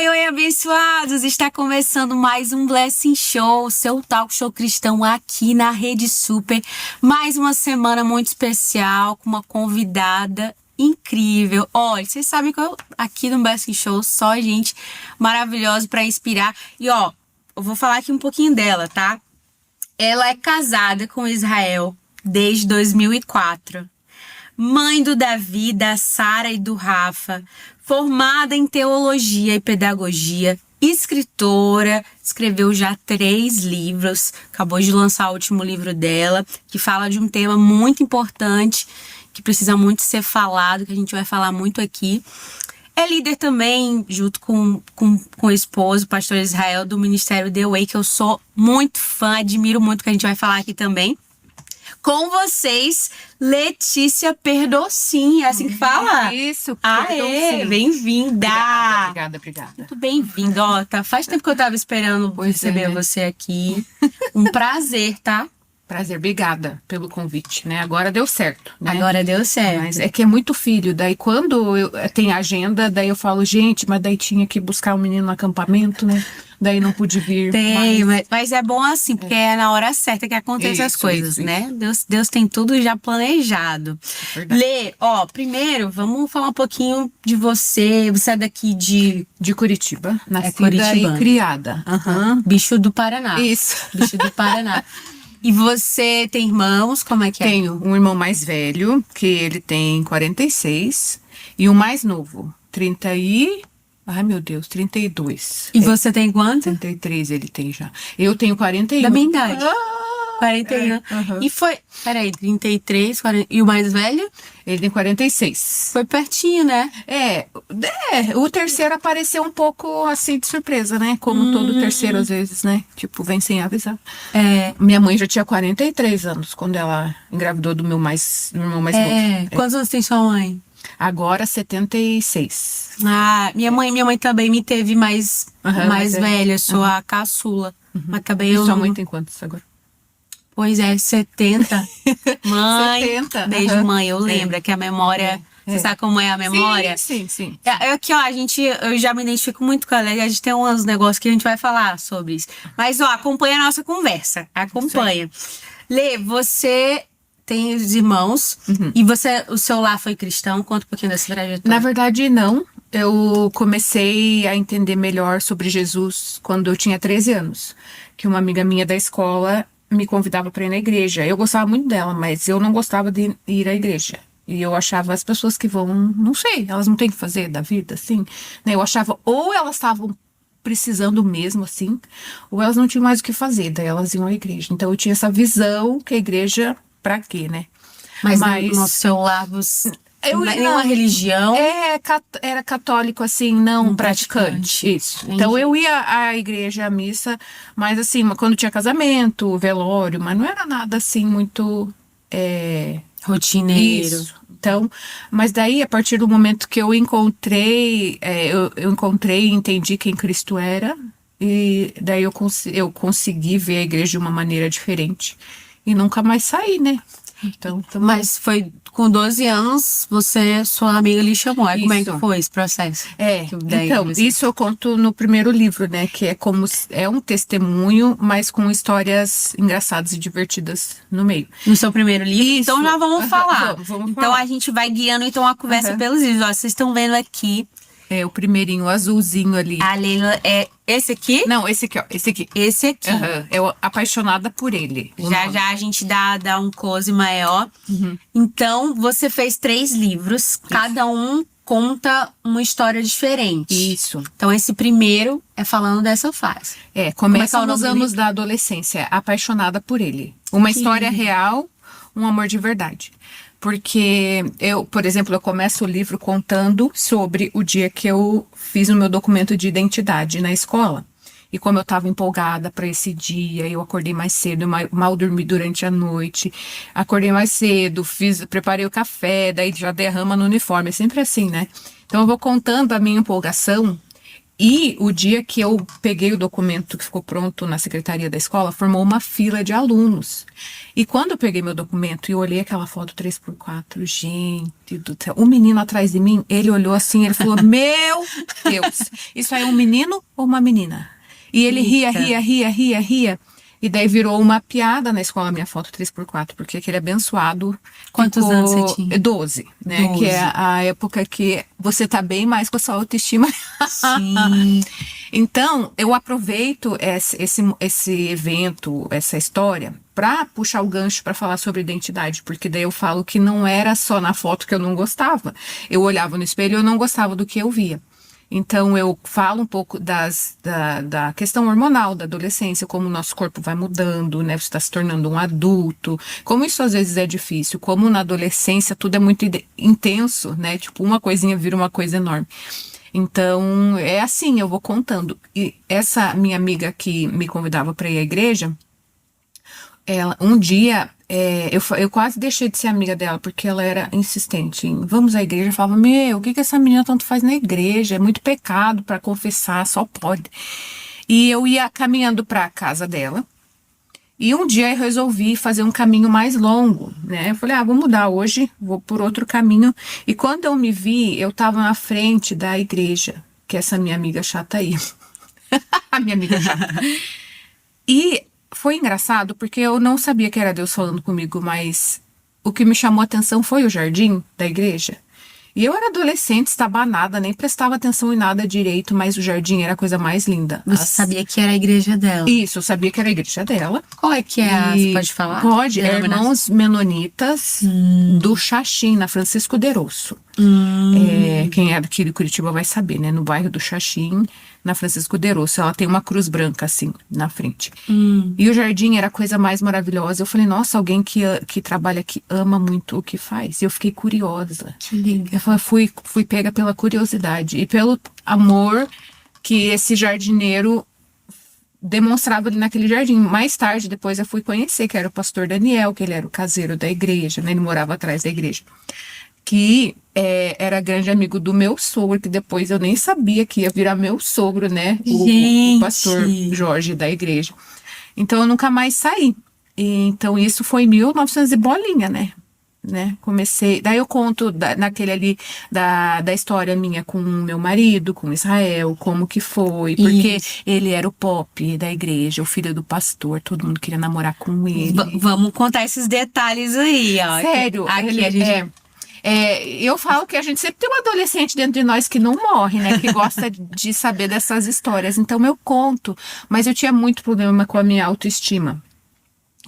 Oi, abençoados! Está começando mais um Blessing Show, seu talk show cristão aqui na Rede Super. Mais uma semana muito especial, com uma convidada incrível. Olha, vocês sabem que aqui no Blessing Show só gente maravilhosa para inspirar. E eu vou falar aqui um pouquinho dela, tá? Ela é casada com Israel desde 2004. Mãe do Davi, da Sara e do Rafa, formada em teologia e pedagogia, escritora, escreveu já 3 livros, acabou de lançar o último livro dela, que fala de um tema muito importante, que precisa muito ser falado, que a gente vai falar muito aqui. É líder também, junto com o esposo, o pastor Israel, do Ministério The Way, que eu sou muito fã, admiro muito, que a gente vai falar aqui também. Com vocês, Letícia Perdocin, é assim que fala? Isso, Aê, bem-vinda! Obrigada. Muito bem-vinda, faz tempo que eu tava esperando receber você aqui. Um prazer, tá? Prazer, obrigada pelo convite, né? Agora deu certo, né? Agora deu certo. Mas é que é muito filho, daí quando tem agenda, daí eu falo, gente, mas daí tinha que buscar o menino no acampamento, né? Daí não pude vir. Mas é bom assim, porque é na hora certa que acontecem as coisas, né? Deus tem tudo já planejado. Lê, primeiro, vamos falar um pouquinho de você. Você é daqui de Curitiba, nascida e criada. Bicho do Paraná. Isso. Bicho do Paraná. E você tem irmãos? Como é que é? Tenho um irmão mais velho, que ele tem 46, e um mais novo, 32. E você tem quanto? 33 ele tem já. Eu tenho 41. Da minha idade. 41. E foi... Peraí, 33, 40... E o mais velho? Ele tem 46. Foi pertinho, né? O terceiro apareceu um pouco assim de surpresa, né? Como todo terceiro às vezes, né? Tipo, vem sem avisar. Minha mãe já tinha 43 anos quando ela engravidou do meu irmão mais novo. Quantos anos tem sua mãe? Agora 76. Minha mãe também me teve mais velha. Eu sou a caçula. Mas também E sua mãe tem quantos agora? Pois é, 70. Mãe, 70. Beijo, mãe. Eu lembro que a memória... Você sabe como é a memória? Sim. Aqui, eu já me identifico muito com ela. A gente tem uns negócios que a gente vai falar sobre isso. Mas, acompanha a nossa conversa. Acompanha. Lê, você tem os irmãos. E o seu lar foi cristão? Conta um pouquinho dessa trajetória. Na verdade, não. Eu comecei a entender melhor sobre Jesus quando eu tinha 13 anos. Que uma amiga minha da escola me convidava para ir na igreja. Eu gostava muito dela, mas eu não gostava de ir à igreja. E eu achava as pessoas que vão, não sei, elas não têm o que fazer da vida, assim. Né? Eu achava, ou elas estavam precisando mesmo, assim, ou elas não tinham mais o que fazer, daí elas iam à igreja. Então eu tinha essa visão que a igreja, pra quê, né? Mas no seu lar, nenhuma religião? Era católico, assim, não praticante. Isso. Entendi. Então eu ia à igreja, à missa, mas assim, quando tinha casamento, velório, mas não era nada assim muito rotineiro. Isso. Então, mas daí, a partir do momento que eu encontrei, eu encontrei e entendi quem Cristo era, e daí eu consegui ver a igreja de uma maneira diferente. E nunca mais saí, né? Então, mas foi com 12 anos, sua amiga lhe chamou. Aí como é que foi esse processo? Então, isso eu conto no primeiro livro, né? Que é um testemunho, mas com histórias engraçadas e divertidas no meio. No seu primeiro livro? Isso. Então já vamos falar. Vamos então falar. A gente vai guiando a conversa pelos livros. Vocês estão vendo aqui. É o primeirinho, o azulzinho ali. A Leila é esse aqui? Não, esse aqui, ó. Esse aqui. Eu apaixonada por ele. Já a gente dá um close maior. Então, você fez 3 livros. Isso. Cada um conta uma história diferente. Isso. Então, esse primeiro é falando dessa fase. Começa nos anos da adolescência. Apaixonada por ele. Uma história real, um amor de verdade. Porque por exemplo, eu começo o livro contando sobre o dia que eu fiz o meu documento de identidade na escola. E como eu estava empolgada para esse dia, eu acordei mais cedo, mal dormi durante a noite. Acordei mais cedo, preparei o café, daí já derrama no uniforme. É sempre assim, né? Então eu vou contando a minha empolgação E o dia que eu peguei o documento que ficou pronto na secretaria da escola, formou uma fila de alunos. E quando eu peguei meu documento e olhei aquela foto 3x4, gente do céu, o menino atrás de mim, ele olhou assim, ele falou, meu Deus, isso aí é um menino ou uma menina? E ele ria. E daí virou uma piada na escola, minha foto 3x4, porque aquele abençoado. Quantos anos você tinha? 12, né? 12. Que é a época que você tá bem mais com a sua autoestima. Sim. Então, eu aproveito esse evento, essa história, pra puxar o gancho pra falar sobre identidade, porque daí eu falo que não era só na foto que eu não gostava. Eu olhava no espelho e eu não gostava do que eu via. Então, eu falo um pouco da questão hormonal da adolescência, como o nosso corpo vai mudando, né? Você está se tornando um adulto, como isso às vezes é difícil, como na adolescência tudo é muito intenso, né? Tipo, uma coisinha vira uma coisa enorme. Então, é assim, eu vou contando. E essa minha amiga que me convidava para ir à igreja, ela, um dia, eu quase deixei de ser amiga dela, porque ela era insistente em vamos à igreja. Eu falava, meu, o que essa menina tanto faz na igreja? É muito pecado para confessar, só pode. E eu ia caminhando para a casa dela, e um dia eu resolvi fazer um caminho mais longo, né? Eu falei, vou mudar hoje, vou por outro caminho. E quando eu me vi, eu estava na frente da igreja, que essa minha amiga chata aí. A minha amiga chata. E foi engraçado porque eu não sabia que era Deus falando comigo, mas o que me chamou a atenção foi o jardim da igreja. E eu era adolescente, estabanada, nem prestava atenção em nada direito, mas o jardim era a coisa mais linda. Você sabia que era a igreja dela? Isso, eu sabia que era a igreja dela. Qual é que é? Você pode falar? Pode, é Irmãos Menonitas do Xaxim, na Francisco de Rosso. Quem é daqui de Curitiba vai saber, né? No bairro do Xaxim, na Francisco de Rosso. Ela tem uma cruz branca, assim, na frente. E o jardim era a coisa mais maravilhosa. Eu falei, nossa, alguém que trabalha aqui ama muito o que faz. E eu fiquei curiosa. Que legal. Eu fui pega pela curiosidade e pelo amor que esse jardineiro demonstrava ali naquele jardim. Mais tarde, depois eu fui conhecer que era o pastor Daniel, que ele era o caseiro da igreja, né? Ele morava atrás da igreja. Que era grande amigo do meu sogro, que depois eu nem sabia que ia virar meu sogro, né? O pastor Jorge da igreja. Então eu nunca mais saí. Então isso foi em 1900 e bolinha, né? Comecei, daí eu conto naquele ali da história minha com o meu marido, com Israel, como que foi, porque ele era o pop da igreja, o filho do pastor, todo mundo queria namorar com ele. Vamos contar esses detalhes aí, ó. Sério, aqui a gente... eu falo que a gente sempre tem um adolescente dentro de nós que não morre, né? Que gosta de saber dessas histórias. Então eu conto, mas eu tinha muito problema com a minha autoestima.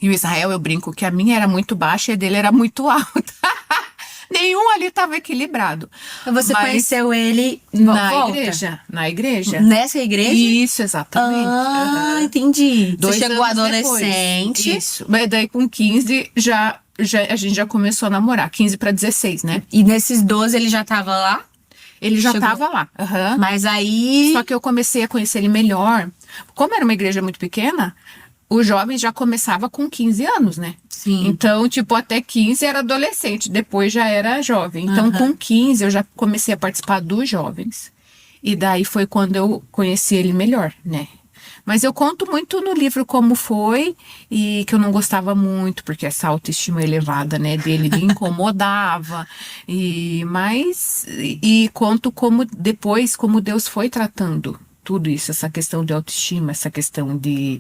E o Israel, eu brinco que a minha era muito baixa e a dele era muito alta. Nenhum ali estava equilibrado. Você conheceu ele na igreja? Na igreja. Nessa igreja? Isso, exatamente. Entendi. 2 Você chegou anos adolescente. Depois. Isso. Mas daí com 15 a gente já começou a namorar. 15 para 16, né? E nesses 12 ele já estava lá? Ele já estava lá. Mas aí... Só que eu comecei a conhecer ele melhor. Como era uma igreja muito pequena, os jovens já começava com 15 anos, né? Sim. Então, tipo, até 15 era adolescente, depois já era jovem. Então, com 15 eu já comecei a participar dos jovens. E daí foi quando eu conheci ele melhor, né? Mas eu conto muito no livro como foi e que eu não gostava muito, porque essa autoestima elevada, né, dele me incomodava. E conto como depois, como Deus foi tratando tudo isso, essa questão de autoestima, essa questão de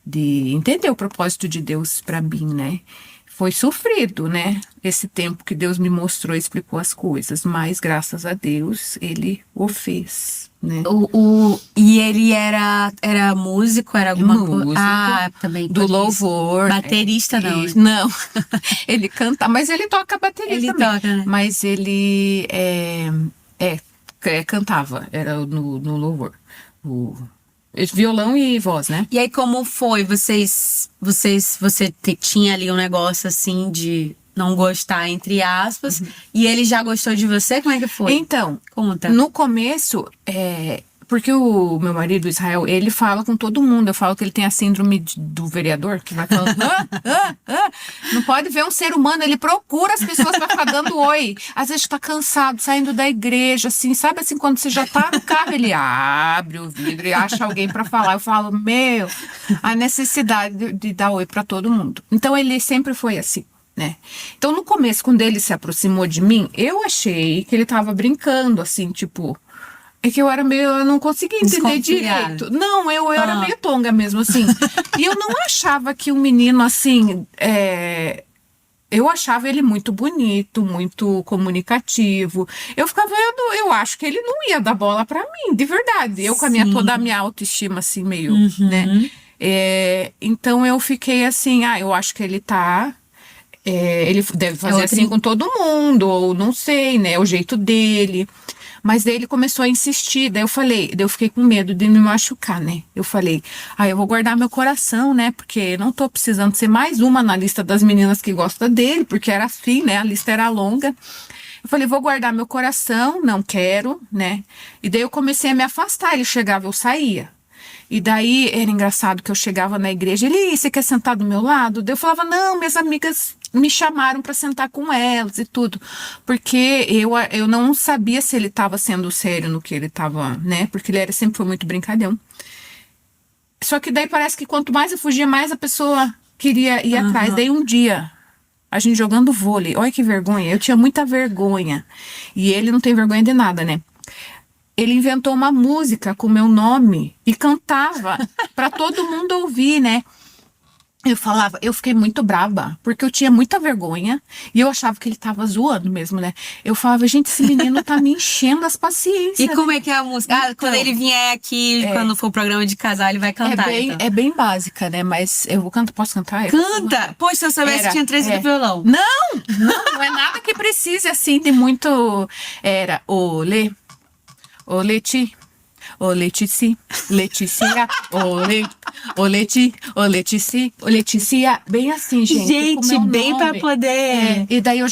entender o propósito de Deus para mim, né? Foi sofrido, né? Esse tempo que Deus me mostrou, explicou as coisas, mas graças a Deus Ele o fez, né? E ele era músico, era alguma coisa? Músico, também. Do louvor. Baterista não. Né? Não, ele canta, mas ele toca bateria ele também. Toca, né? Mas ele cantava, era no louvor. Violão e voz, né? E aí, como foi? Você tinha ali um negócio assim de não gostar, entre aspas, e ele já gostou de você? Como é que foi? Então, conta. No começo, Porque o meu marido, Israel, ele fala com todo mundo. Eu falo que ele tem a síndrome do vereador, que vai falando. Não pode ver um ser humano, ele procura as pessoas pra ficar dando oi. Às vezes tá cansado, saindo da igreja, assim, sabe assim, quando você já tá no carro, ele abre o vidro e acha alguém pra falar. Eu falo, meu, a necessidade de dar oi pra todo mundo. Então ele sempre foi assim, né? Então no começo, quando ele se aproximou de mim, eu achei que ele tava brincando, assim, tipo. É que eu não conseguia entender direito. Não, eu era meio tonga mesmo, assim. E eu não achava que um menino, assim, eu achava ele muito bonito, muito comunicativo. Eu ficava vendo, eu acho que ele não ia dar bola pra mim, de verdade. Eu com toda a minha autoestima, assim, meio, né? Então eu fiquei assim, eu acho que ele tá... ele deve fazer assim com todo mundo, ou não sei, né? O jeito dele... Mas daí ele começou a insistir, daí eu fiquei com medo de me machucar, né? Eu falei, eu vou guardar meu coração, né? Porque não tô precisando ser mais uma na lista das meninas que gosta dele, porque era assim, né? A lista era longa. Eu falei, vou guardar meu coração, não quero, né? E daí eu comecei a me afastar, ele chegava, eu saía. E daí era engraçado que eu chegava na igreja, você quer sentar do meu lado? Daí eu falava, não, minhas amigas me chamaram para sentar com elas e tudo. Porque eu não sabia se ele estava sendo sério no que ele estava, né? Porque ele sempre foi muito brincalhão. Só que daí parece que quanto mais eu fugia, mais a pessoa queria ir atrás. Daí um dia, a gente jogando vôlei, olha que vergonha, eu tinha muita vergonha. E ele não tem vergonha de nada, né? Ele inventou uma música com meu nome e cantava para todo mundo ouvir, né? Eu fiquei muito brava, porque eu tinha muita vergonha e eu achava que ele tava zoando mesmo, né? Eu falava, gente, esse menino tá me enchendo as paciências. E como é que é a música? Então, Quando ele vier aqui, quando for o programa de casal, ele vai cantar. É bem básica, né? Mas eu vou cantar, posso cantar? Canta! Poxa, se eu soubesse, tinha trazido violão. Não é nada que precise, assim, de muito... Era olê, oleti. Ô Letici, Letícia, ô Letícia, bem assim, gente. Gente, bem pra poder. E daí eu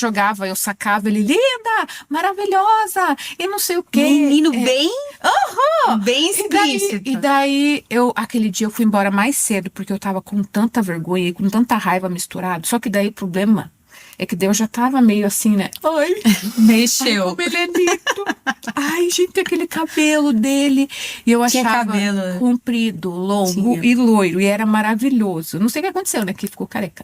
sacava ele, linda, maravilhosa, e não sei o quê. Menino bem, bem explícito. E daí, aquele dia eu fui embora mais cedo, porque eu tava com tanta vergonha e com tanta raiva misturado. Só que daí o problema é que Deus já tava meio assim, né? Mexeu. Ai, como ele é lindo. Ai, gente, aquele cabelo dele. E eu achava comprido, longo e loiro. E era maravilhoso. Não sei o que aconteceu, né? Que ficou careca.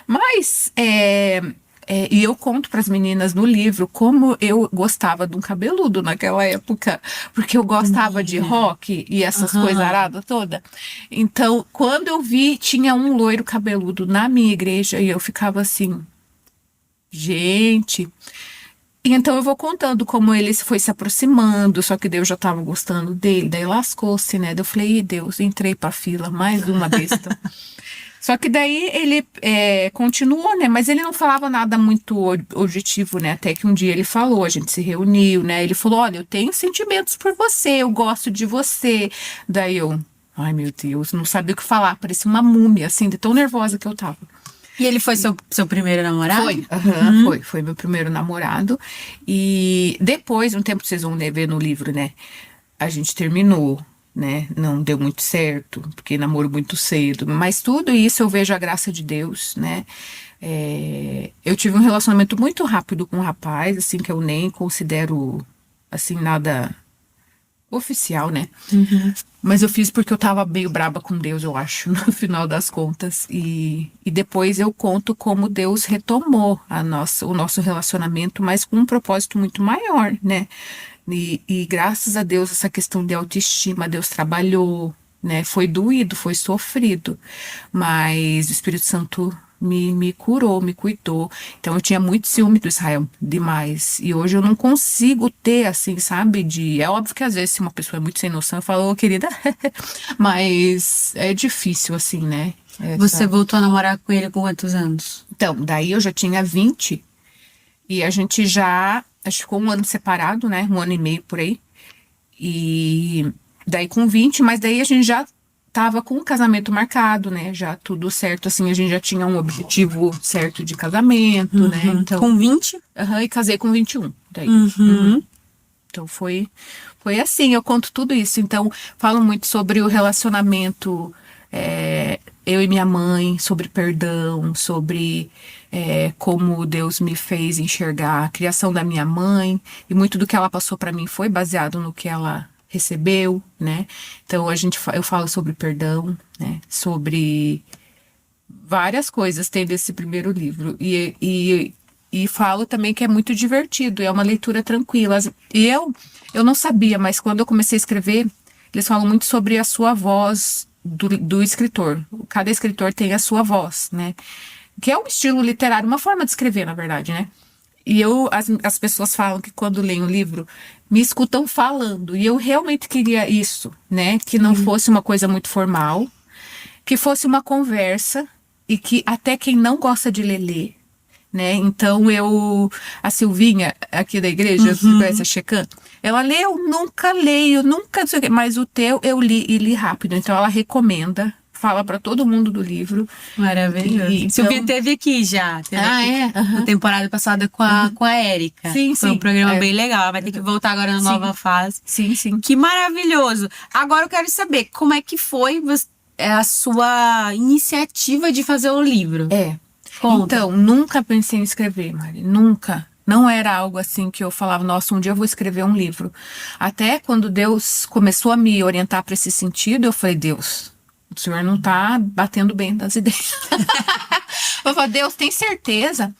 Mas, e eu conto para as meninas no livro como eu gostava de um cabeludo naquela época. Porque eu gostava de rock e essas coisas aradas toda. Então, quando eu vi, tinha um loiro cabeludo na minha igreja. E eu ficava assim... Gente, então eu vou contando como ele foi se aproximando, só que Deus já estava gostando dele, daí lascou-se, né? Daí eu falei, Deus, entrei pra fila, mais uma besta. Só que daí ele continuou, né? Mas ele não falava nada muito objetivo, né? Até que um dia ele falou, a gente se reuniu, né? Ele falou, olha, eu tenho sentimentos por você, eu gosto de você. Daí eu, ai meu Deus, não sabia o que falar, parecia uma múmia, assim, de tão nervosa que eu tava. E ele foi seu primeiro namorado? Foi meu primeiro namorado. E depois, um tempo vocês vão ver no livro, né? A gente terminou, né? Não deu muito certo, porque namoro muito cedo. Mas tudo isso eu vejo a graça de Deus, né? Eu tive um relacionamento muito rápido com um rapaz, assim, que eu nem considero, assim, nada oficial, né? Mas eu fiz porque eu tava meio braba com Deus, eu acho, no final das contas. E depois eu conto como Deus retomou o nosso relacionamento, mas com um propósito muito maior, né? E graças a Deus, essa questão de autoestima, Deus trabalhou, né? Foi doído, foi sofrido, mas o Espírito Santo me curou, me cuidou. Então eu tinha muito ciúme do Israel, demais. E hoje eu não consigo ter, assim, sabe? É óbvio que às vezes se uma pessoa é muito sem noção, eu falo, querida, mas é difícil, assim, né? Você voltou a namorar com ele com quantos anos? Então, daí eu já tinha 20 e a gente já, acho que ficou um ano separado, né? Um ano e meio por aí. E daí com 20, mas daí a gente já tava com o casamento marcado, né? Já tudo certo, assim, a gente já tinha um objetivo certo de casamento, né? Então, com 20? E casei com 21. Daí. Então foi assim, eu conto tudo isso. Então, falo muito sobre o relacionamento, eu e minha mãe, sobre perdão, sobre como Deus me fez enxergar a criação da minha mãe, e muito do que ela passou para mim foi baseado no que ela recebeu, né? Então eu falo sobre perdão, né? Sobre várias coisas tem desse primeiro livro. E falo também que é muito divertido, é uma leitura tranquila. E eu não sabia, mas quando eu comecei a escrever, eles falam muito sobre a sua voz do escritor. Cada escritor tem a sua voz, né? Que é um estilo literário, uma forma de escrever, na verdade, né? E as pessoas falam que quando leem o livro, me escutam falando. E eu realmente queria isso, né? Que não fosse uma coisa muito formal, que fosse uma conversa e que até quem não gosta de ler, lê, né? Então a Silvinha aqui da igreja, você conhece a Checan? Ela lê, eu nunca leio, nunca, não sei o quê, mas o teu eu li e li rápido. Então ela recomenda, fala para todo mundo do livro. Maravilhoso. Então, Silvia teve aqui já. Teve aqui na temporada passada com a Érica. Sim, Foi um sim. programa bem legal. Ela vai ter que voltar agora na nova fase. Sim, sim. Que maravilhoso. Agora eu quero saber como é que foi a sua iniciativa de fazer o livro. Conta. Então, nunca pensei em escrever, Mari. Nunca. Não era algo assim que eu falava, nossa, um dia eu vou escrever um livro. Até quando Deus começou a me orientar para esse sentido, eu falei, Deus, o senhor não tá batendo bem das ideias. Eu falei, Deus, tem certeza?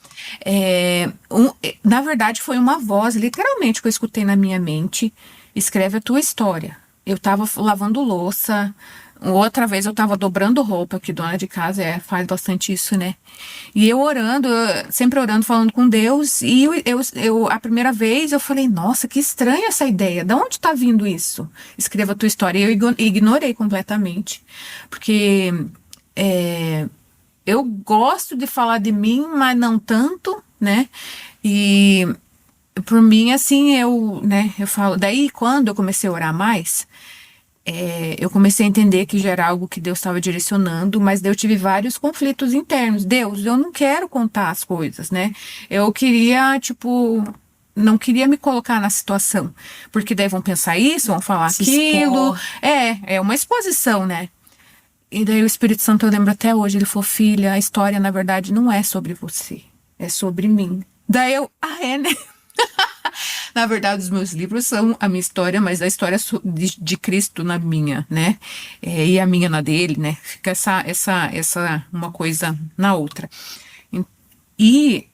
Na verdade, foi uma voz, literalmente, que eu escutei na minha mente. Escreve a tua história. Eu tava lavando louça. Outra vez eu tava dobrando roupa, que dona de casa faz bastante isso, né? E eu orando, sempre orando, falando com Deus. E a primeira vez eu falei, nossa, que estranha essa ideia. De onde tá vindo isso? Escreva a tua história. E eu ignorei completamente. Porque eu gosto de falar de mim, mas não tanto, né? E por mim, assim, eu falo. Daí, quando eu comecei a orar mais, eu comecei a entender que já era algo que Deus estava direcionando, mas daí eu tive vários conflitos internos. Deus, eu não quero contar as coisas, né? Eu queria, não queria me colocar na situação, porque daí vão pensar isso, vão falar aquilo. É uma exposição, né? E daí o Espírito Santo, eu lembro até hoje, ele falou, filha, a história, na verdade, não é sobre você, é sobre mim. Daí eu, né? Na verdade, os meus livros são a minha história, mas a história de Cristo na minha, né? E a minha na dele, né? Fica essa uma coisa na outra. E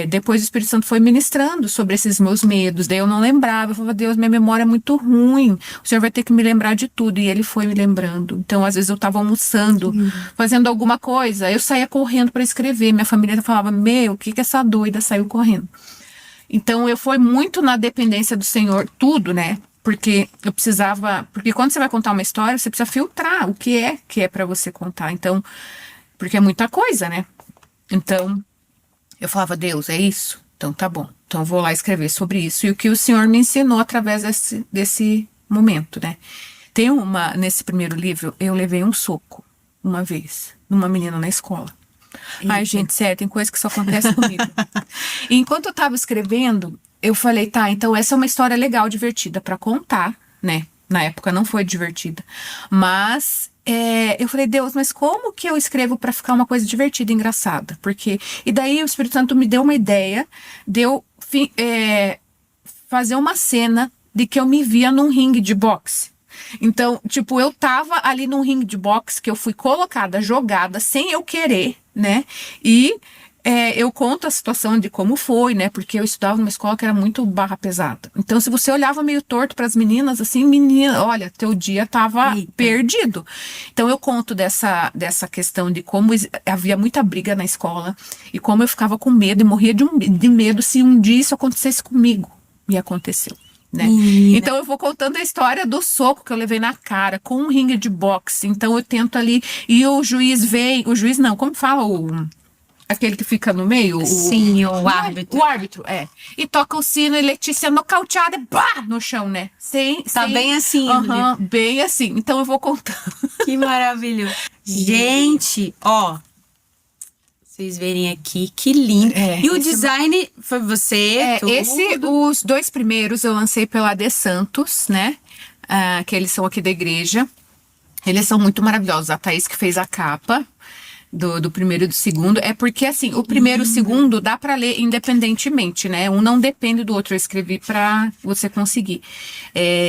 depois o Espírito Santo foi ministrando sobre esses meus medos. Daí eu não lembrava. Eu falava, Deus, minha memória é muito ruim. O Senhor vai ter que me lembrar de tudo. E ele foi me lembrando. Então, às vezes eu estava almoçando, fazendo alguma coisa. Eu saía correndo para escrever. Minha família falava, o que essa doida saiu correndo? Então, eu fui muito na dependência do Senhor, tudo, né? Porque eu precisava... Porque quando você vai contar uma história, você precisa filtrar o que é para você contar. Então, porque é muita coisa, né? Então, eu falava, Deus, é isso? Então, tá bom. Então, eu vou lá escrever sobre isso. E o que o Senhor me ensinou através desse momento, né? Nesse primeiro livro, eu levei um soco, uma vez, numa menina na escola. Ai, gente, sério, tem coisa que só acontece comigo. E enquanto eu tava escrevendo, eu falei, tá, então essa é uma história legal, divertida pra contar, né? Na época não foi divertida. Mas eu falei, Deus, mas como que eu escrevo pra ficar uma coisa divertida e engraçada? E daí o Espírito Santo me deu uma ideia de eu fazer uma cena de que eu me via num ringue de boxe. Então, eu tava ali num ringue de boxe que eu fui colocada, jogada, sem eu querer, né? E eu conto a situação de como foi, né? Porque eu estudava numa escola que era muito barra pesada. Então, se você olhava meio torto para as meninas, assim, menina, olha, teu dia tava perdido. Então, eu conto dessa questão de como havia muita briga na escola e como eu ficava com medo e morria de medo se um dia isso acontecesse comigo. E aconteceu. Né? Então eu vou contando a história do soco que eu levei na cara com um ringue de boxe. Então eu tento ali e o juiz vem, o juiz não, como fala aquele que fica no meio? Sim, o árbitro. O árbitro, e toca o sino e Letícia nocauteada, no chão, né? Bem assim. Bem assim. Então eu vou contando. Que maravilhoso. Gente, ó, vocês verem aqui, que lindo. É, E o esse design foi você? Os dois primeiros eu lancei pela De Santos, né? Que eles são aqui da igreja. Eles são muito maravilhosos. A Thaís que fez a capa do primeiro e do segundo. É porque, assim, o primeiro e o segundo dá pra ler independentemente, né? Um não depende do outro. Eu escrevi pra você conseguir.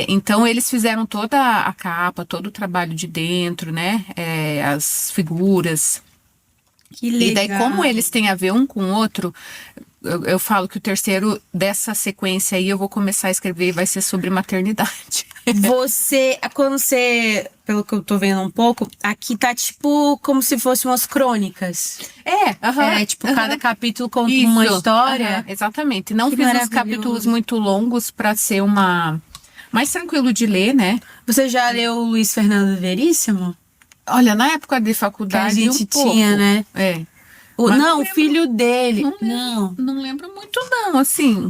Então, eles fizeram toda a capa, todo o trabalho de dentro, né? As figuras. Que legal. E daí, como eles têm a ver um com o outro, eu falo que o terceiro dessa sequência aí eu vou começar a escrever e vai ser sobre maternidade. Quando você, pelo que eu tô vendo um pouco, aqui tá tipo como se fossem umas crônicas. Cada capítulo conta uma história. Exatamente. Não Que fiz os maravilhoso. capítulos muito longos pra ser mais tranquilo de ler, né? Você já leu o Luiz Fernando Veríssimo? Olha, na época de Que a faculdade gente um pouco. tinha, né? Mas Não, o filho dele. Não. Não lembro muito não, assim.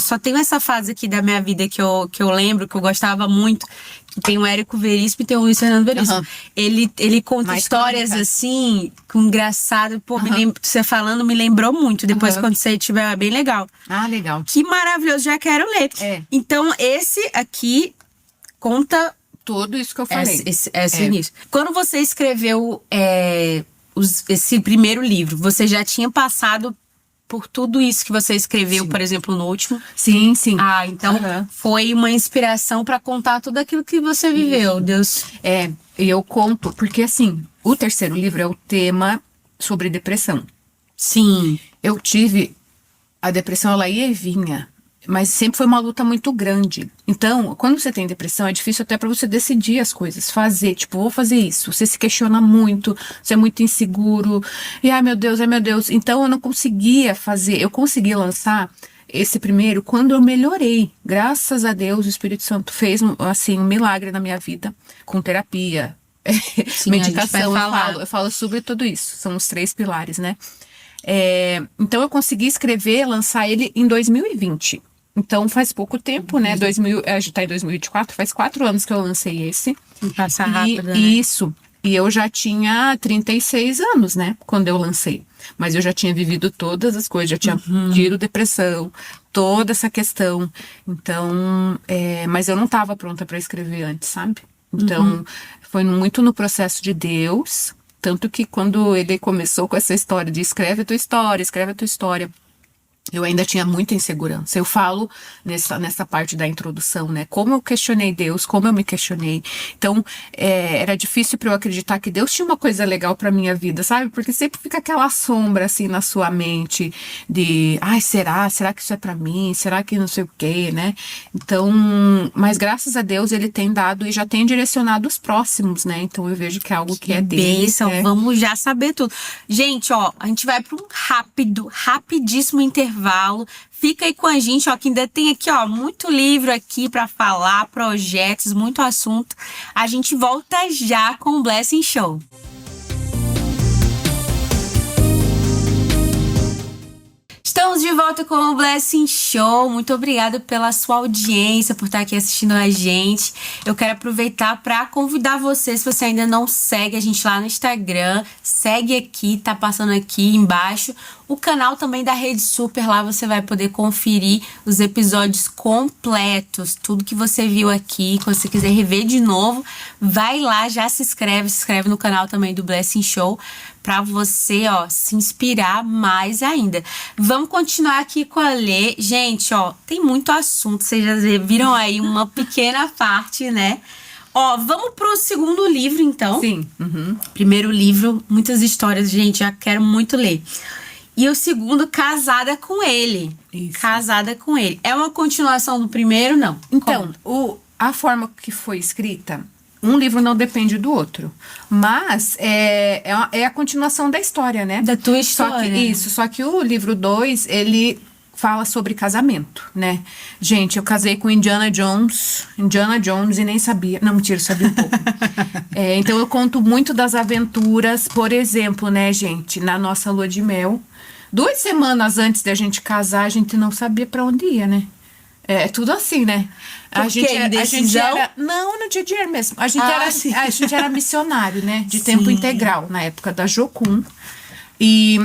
Só tem essa fase aqui da minha vida que eu lembro, que eu gostava muito. Tem o Érico Veríssimo e tem o Luiz Fernando Veríssimo. Uhum. Ele conta Mais histórias crônicas. assim, com engraçado. Pô, você falando me lembrou muito. Depois, quando você tiver, é bem legal. Ah, legal. Que maravilhoso, já quero ler. Então, esse aqui conta Tudo isso que eu falei. esse início. Quando você escreveu esse primeiro livro, você já tinha passado por tudo isso que você escreveu, por exemplo, no último? Sim, sim. Então foi uma inspiração para contar tudo aquilo que você viveu, Deus. E eu conto, porque assim, o terceiro livro é o tema sobre depressão. Sim. Eu tive a depressão, ela ia e vinha, mas sempre foi uma luta muito grande. Então, quando você tem depressão, é difícil até pra você decidir as coisas, fazer, tipo, vou fazer isso. Você se questiona muito, você é muito inseguro, e ai meu Deus. Então, eu não conseguia fazer, eu consegui lançar esse primeiro quando eu melhorei. Graças a Deus, o Espírito Santo fez, assim, um milagre na minha vida, com terapia, Sim, medicação, eu falo sobre tudo isso. São os 3 pilares, né? Então, eu consegui escrever, lançar ele em 2020. Então, faz pouco tempo, né? A gente tá em 2024, faz 4 anos que eu lancei esse. Passa rápido, né? Isso. E eu já tinha 36 anos, né? Quando eu lancei. Mas eu já tinha vivido todas as coisas, já tinha tido depressão, toda essa questão. Então, mas eu não estava pronta para escrever antes, sabe? Então, foi muito no processo de Deus. Tanto que quando ele começou com essa história de escreve a tua história, eu ainda tinha muita insegurança. Eu falo nessa parte da introdução, né? Como eu questionei Deus, como eu me questionei. Então, era difícil para eu acreditar que Deus tinha uma coisa legal para minha vida, sabe? Porque sempre fica aquela sombra, assim, na sua mente de, ai, será que isso é para mim? Será que não sei o quê, né? Então, mas graças a Deus ele tem dado e já tem direcionado os próximos, né? Então, eu vejo que é algo que é dele. Bênção, vamos já saber tudo. Gente, ó, a gente vai para um rapidíssimo intervalo. Fica aí com a gente, ó, que ainda tem aqui, ó, muito livro aqui para falar, projetos, muito assunto. A gente volta já com o Blessing Show. Estamos de volta com o Blessing Show. Muito obrigada pela sua audiência, por estar aqui assistindo a gente. Eu quero aproveitar para convidar você, se você ainda não segue a gente lá no Instagram, segue aqui, tá passando aqui embaixo. O canal também da Rede Super, lá você vai poder conferir os episódios completos, tudo que você viu aqui. Quando você quiser rever de novo, vai lá, já se inscreve no canal também do Blessing Show, para você, ó, se inspirar mais ainda. Vamos continuar aqui com a Lê. Gente, ó, tem muito assunto, vocês já viram aí uma pequena parte, né? Ó, vamos pro segundo livro, então. Sim. Primeiro livro, muitas histórias, gente, já quero muito ler. E o segundo, Casada com Ele. Isso. Casada com Ele. É uma continuação do primeiro, não? Então, a forma que foi escrita, um livro não depende do outro. Mas é a continuação da história, né? Da tua história. Só que o livro 2, ele fala sobre casamento, né? Gente, eu casei com Indiana Jones e nem sabia. Não, mentira, eu sabia um pouco. Então eu conto muito das aventuras, por exemplo, né, gente, na nossa lua de mel. 2 semanas antes da gente casar, a gente não sabia pra onde ia, né? É tudo assim, né? Por quê? Indecisão? Não, não tinha dinheiro mesmo. A gente, Sim. a gente era missionário, né? De tempo Sim. integral, na época da Jocum. E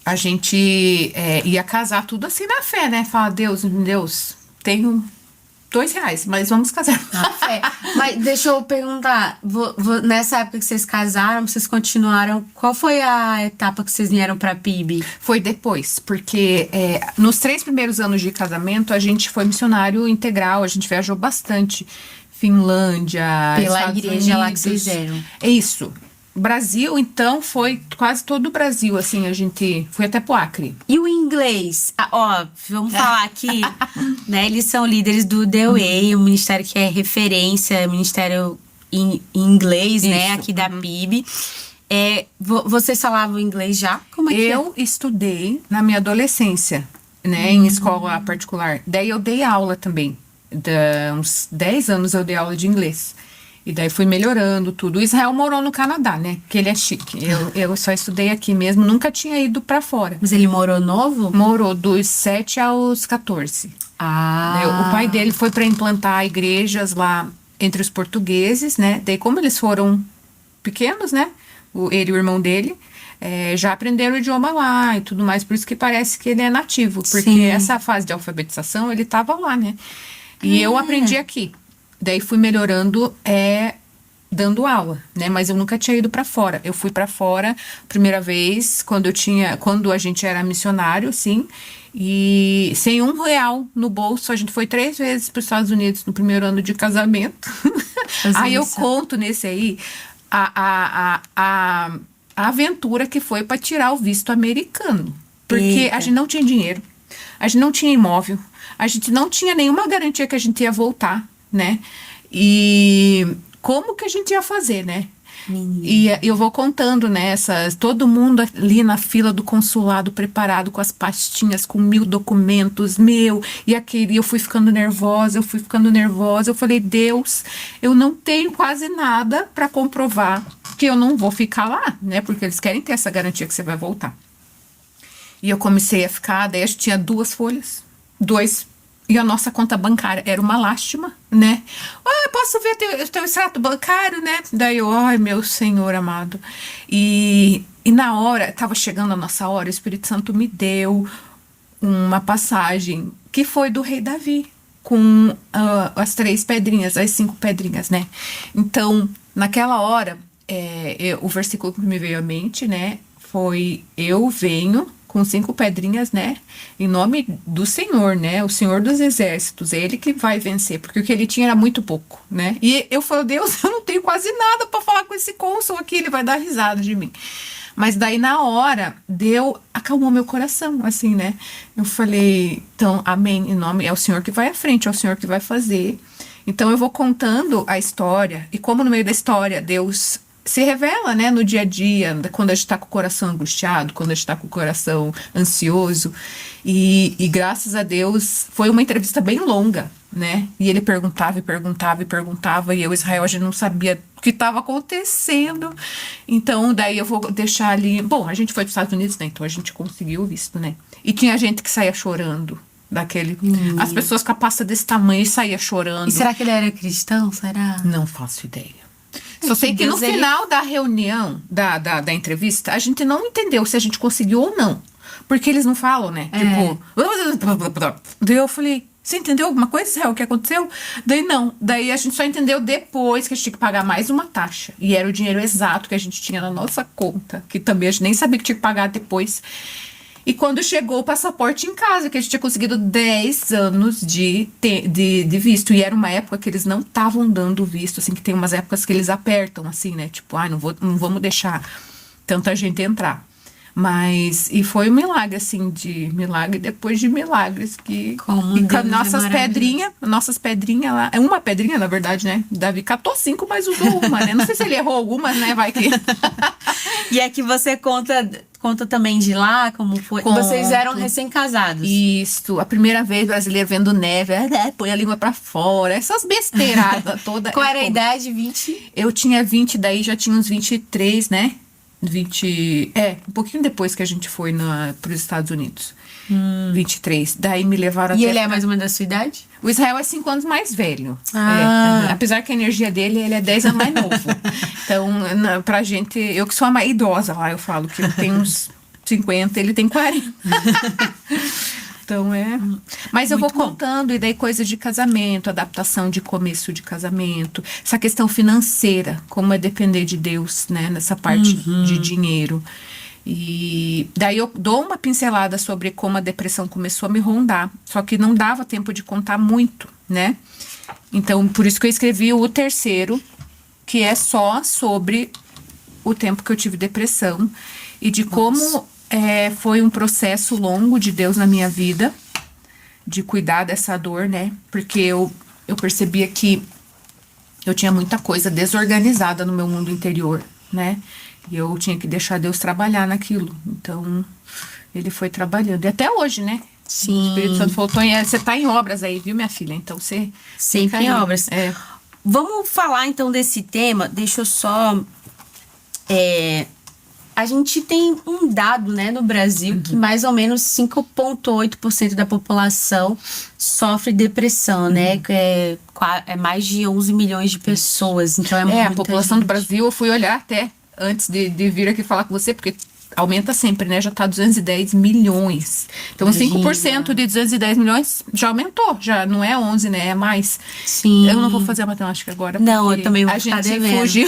a gente ia casar tudo assim na fé, né? Fala, Deus, tenho R$ 2, mas vamos casar. Na fé. Mas deixa eu perguntar, nessa época que vocês casaram, vocês continuaram, qual foi a etapa que vocês vieram pra PIB? Foi depois, porque nos 3 primeiros anos de casamento, a gente foi missionário integral, a gente viajou bastante. Finlândia, Pela Estados igreja lá que Unidos. vocês eram. É isso. Brasil, então, foi quase todo o Brasil, assim, a gente foi até pro Acre. E o inglês? Vamos falar aqui, né? Eles são líderes do The Way, um ministério que é referência, ministério em inglês, né? Isso. Aqui da PIB. Vocês falavam inglês já? Como é que Eu estudei na minha adolescência, né, em escola particular. Daí eu dei aula também. Uns 10 anos eu dei aula de inglês. E daí fui melhorando tudo. O Israel morou no Canadá, né? Que ele é chique. Eu só estudei aqui mesmo, nunca tinha ido pra fora. Mas ele morou novo? Morou dos 7 aos 14. Ah. O pai dele foi para implantar igrejas lá entre os portugueses, né? Daí, como eles foram pequenos, né? Ele e o irmão dele, já aprenderam o idioma lá e tudo mais. Por isso que parece que ele é nativo. Porque Sim. essa fase de alfabetização, ele tava lá, né? E eu aprendi aqui. Daí, fui melhorando dando aula, né? Mas eu nunca tinha ido para fora. Eu fui para fora, primeira vez, quando a gente era missionário, sim. E sem R$ 1 no bolso, a gente foi 3 vezes para os Estados Unidos no primeiro ano de casamento. Aí eu conto nesse aí a aventura que foi para tirar o visto americano. Porque Eita. a gente não tinha dinheiro, a gente não tinha imóvel, a gente não tinha nenhuma garantia que a gente ia voltar, né? E como que a gente ia fazer, né? E eu vou contando nessas, todo mundo ali na fila do consulado preparado com as pastinhas, com 1000 documentos, e eu fui ficando nervosa, eu falei, Deus, eu não tenho quase nada para comprovar que eu não vou ficar lá, né? Porque eles querem ter essa garantia que você vai voltar. E eu comecei a ficar, daí a gente tinha 2 folhas, e a nossa conta bancária era uma lástima, né? Posso ver teu extrato bancário, né? Daí eu, ai, meu Senhor amado. E na hora, tava chegando a nossa hora, o Espírito Santo me deu uma passagem que foi do rei Davi, com as 3 pedrinhas, as 5 pedrinhas, né? Então, naquela hora, o versículo que me veio à mente, né? Foi, eu venho com 5 pedrinhas, né? Em nome do Senhor, né? O Senhor dos Exércitos, ele que vai vencer, porque o que ele tinha era muito pouco, né? E eu falei, Deus, eu não tenho quase nada para falar com esse cônsul aqui, ele vai dar risada de mim. Mas daí, na hora, acalmou meu coração, assim, né? Eu falei, então, amém, em nome, é o Senhor que vai à frente, é o Senhor que vai fazer. Então, eu vou contando a história, e como no meio da história, Deus se revela, né, no dia a dia, quando a gente está com o coração angustiado, quando a gente está com o coração ansioso. E graças a Deus, foi uma entrevista bem longa, né? E ele perguntava, e eu, Israel, a gente não sabia o que estava acontecendo. Então, daí eu vou deixar ali... Bom, a gente foi para os Estados Unidos, né? Então, a gente conseguiu o visto, né? E tinha gente que saía chorando. As pessoas com a pasta desse tamanho saía chorando. E será que ele era cristão? Será? Não faço ideia. Só sei que no final da reunião, da entrevista, a gente não entendeu se a gente conseguiu ou não. Porque eles não falam, né? Tipo... Daí eu falei, você entendeu alguma coisa, Israel? O que aconteceu? Daí não. Daí a gente só entendeu depois que a gente tinha que pagar mais uma taxa. E era o dinheiro exato que a gente tinha na nossa conta. Que também a gente nem sabia que tinha que pagar depois. E quando chegou o passaporte em casa, que a gente tinha conseguido 10 anos de visto. E era uma época que eles não estavam dando visto, assim, que tem umas épocas que eles apertam, assim, né? Tipo, não vamos deixar tanta gente entrar. E foi um milagre, assim, de milagre depois de milagres. E com nossas pedrinhas lá. É uma pedrinha, na verdade, né? Davi catou 5, mas usou uma, né? Não sei se ele errou algumas, né? Vai que... E é que você conta também de lá, como foi? Vocês eram recém-casados. Isso, a primeira vez brasileiro vendo neve, põe a língua pra fora, essas besteiradas todas. Qual era a idade? 20? Eu tinha 20, daí já tinha uns 23, né? Um pouquinho depois que a gente foi para os Estados Unidos. 23. Daí me levaram E até... ele é mais ou menos da sua idade? O Israel é 5 anos mais velho. Ah. Apesar que a energia dele, ele é 10 anos mais novo. Então, pra gente... Eu que sou a mais idosa lá, eu falo que eu tenho uns 50, ele tem 40. Então, Mas eu vou contando, e daí coisas de casamento, adaptação de começo de casamento, essa questão financeira, como é depender de Deus, né? Nessa parte de dinheiro. E daí eu dou uma pincelada sobre como a depressão começou a me rondar. Só que não dava tempo de contar muito, né? Então, por isso que eu escrevi o terceiro, que é só sobre o tempo que eu tive depressão. E de como foi um processo longo de Deus na minha vida. De cuidar dessa dor, né? Porque eu percebia que eu tinha muita coisa desorganizada no meu mundo interior, né? E eu tinha que deixar Deus trabalhar naquilo. Então, ele foi trabalhando. E até hoje, né? Sim. O Espírito Santo falou, Tonha, você tá em obras aí, viu, minha filha? Então, você... Sempre em obras. Vamos falar, então, desse tema. Deixa eu só... A gente tem um dado, né, no Brasil, que mais ou menos 5,8% da população sofre depressão, né? Que é mais de 11 milhões de pessoas. Então, a população do Brasil, eu fui olhar até... antes de vir aqui falar com você, porque aumenta sempre, né? Já tá 210 milhões. Então, 5% de 210 milhões já aumentou. Já não é 11, né? É mais. Sim. Eu não vou fazer a matemática agora. Não, eu também vou a ficar gente devendo. fugiu.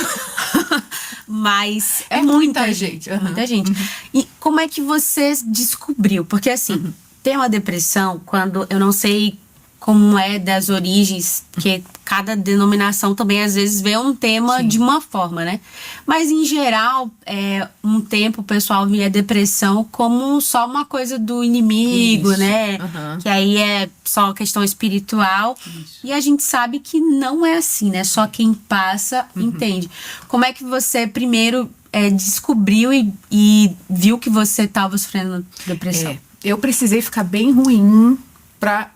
Mas é muita gente. Muita gente. E como é que você descobriu? Porque, assim, tem uma depressão quando eu não sei como é das origens, porque cada denominação também às vezes vê um tema de uma forma, né? Mas em geral, um tempo o pessoal via depressão como só uma coisa do inimigo, né? Que aí é só questão espiritual. E a gente sabe que não é assim, né? Só quem passa entende. Como é que você primeiro descobriu e viu que você estava sofrendo depressão? Eu precisei ficar bem ruim pra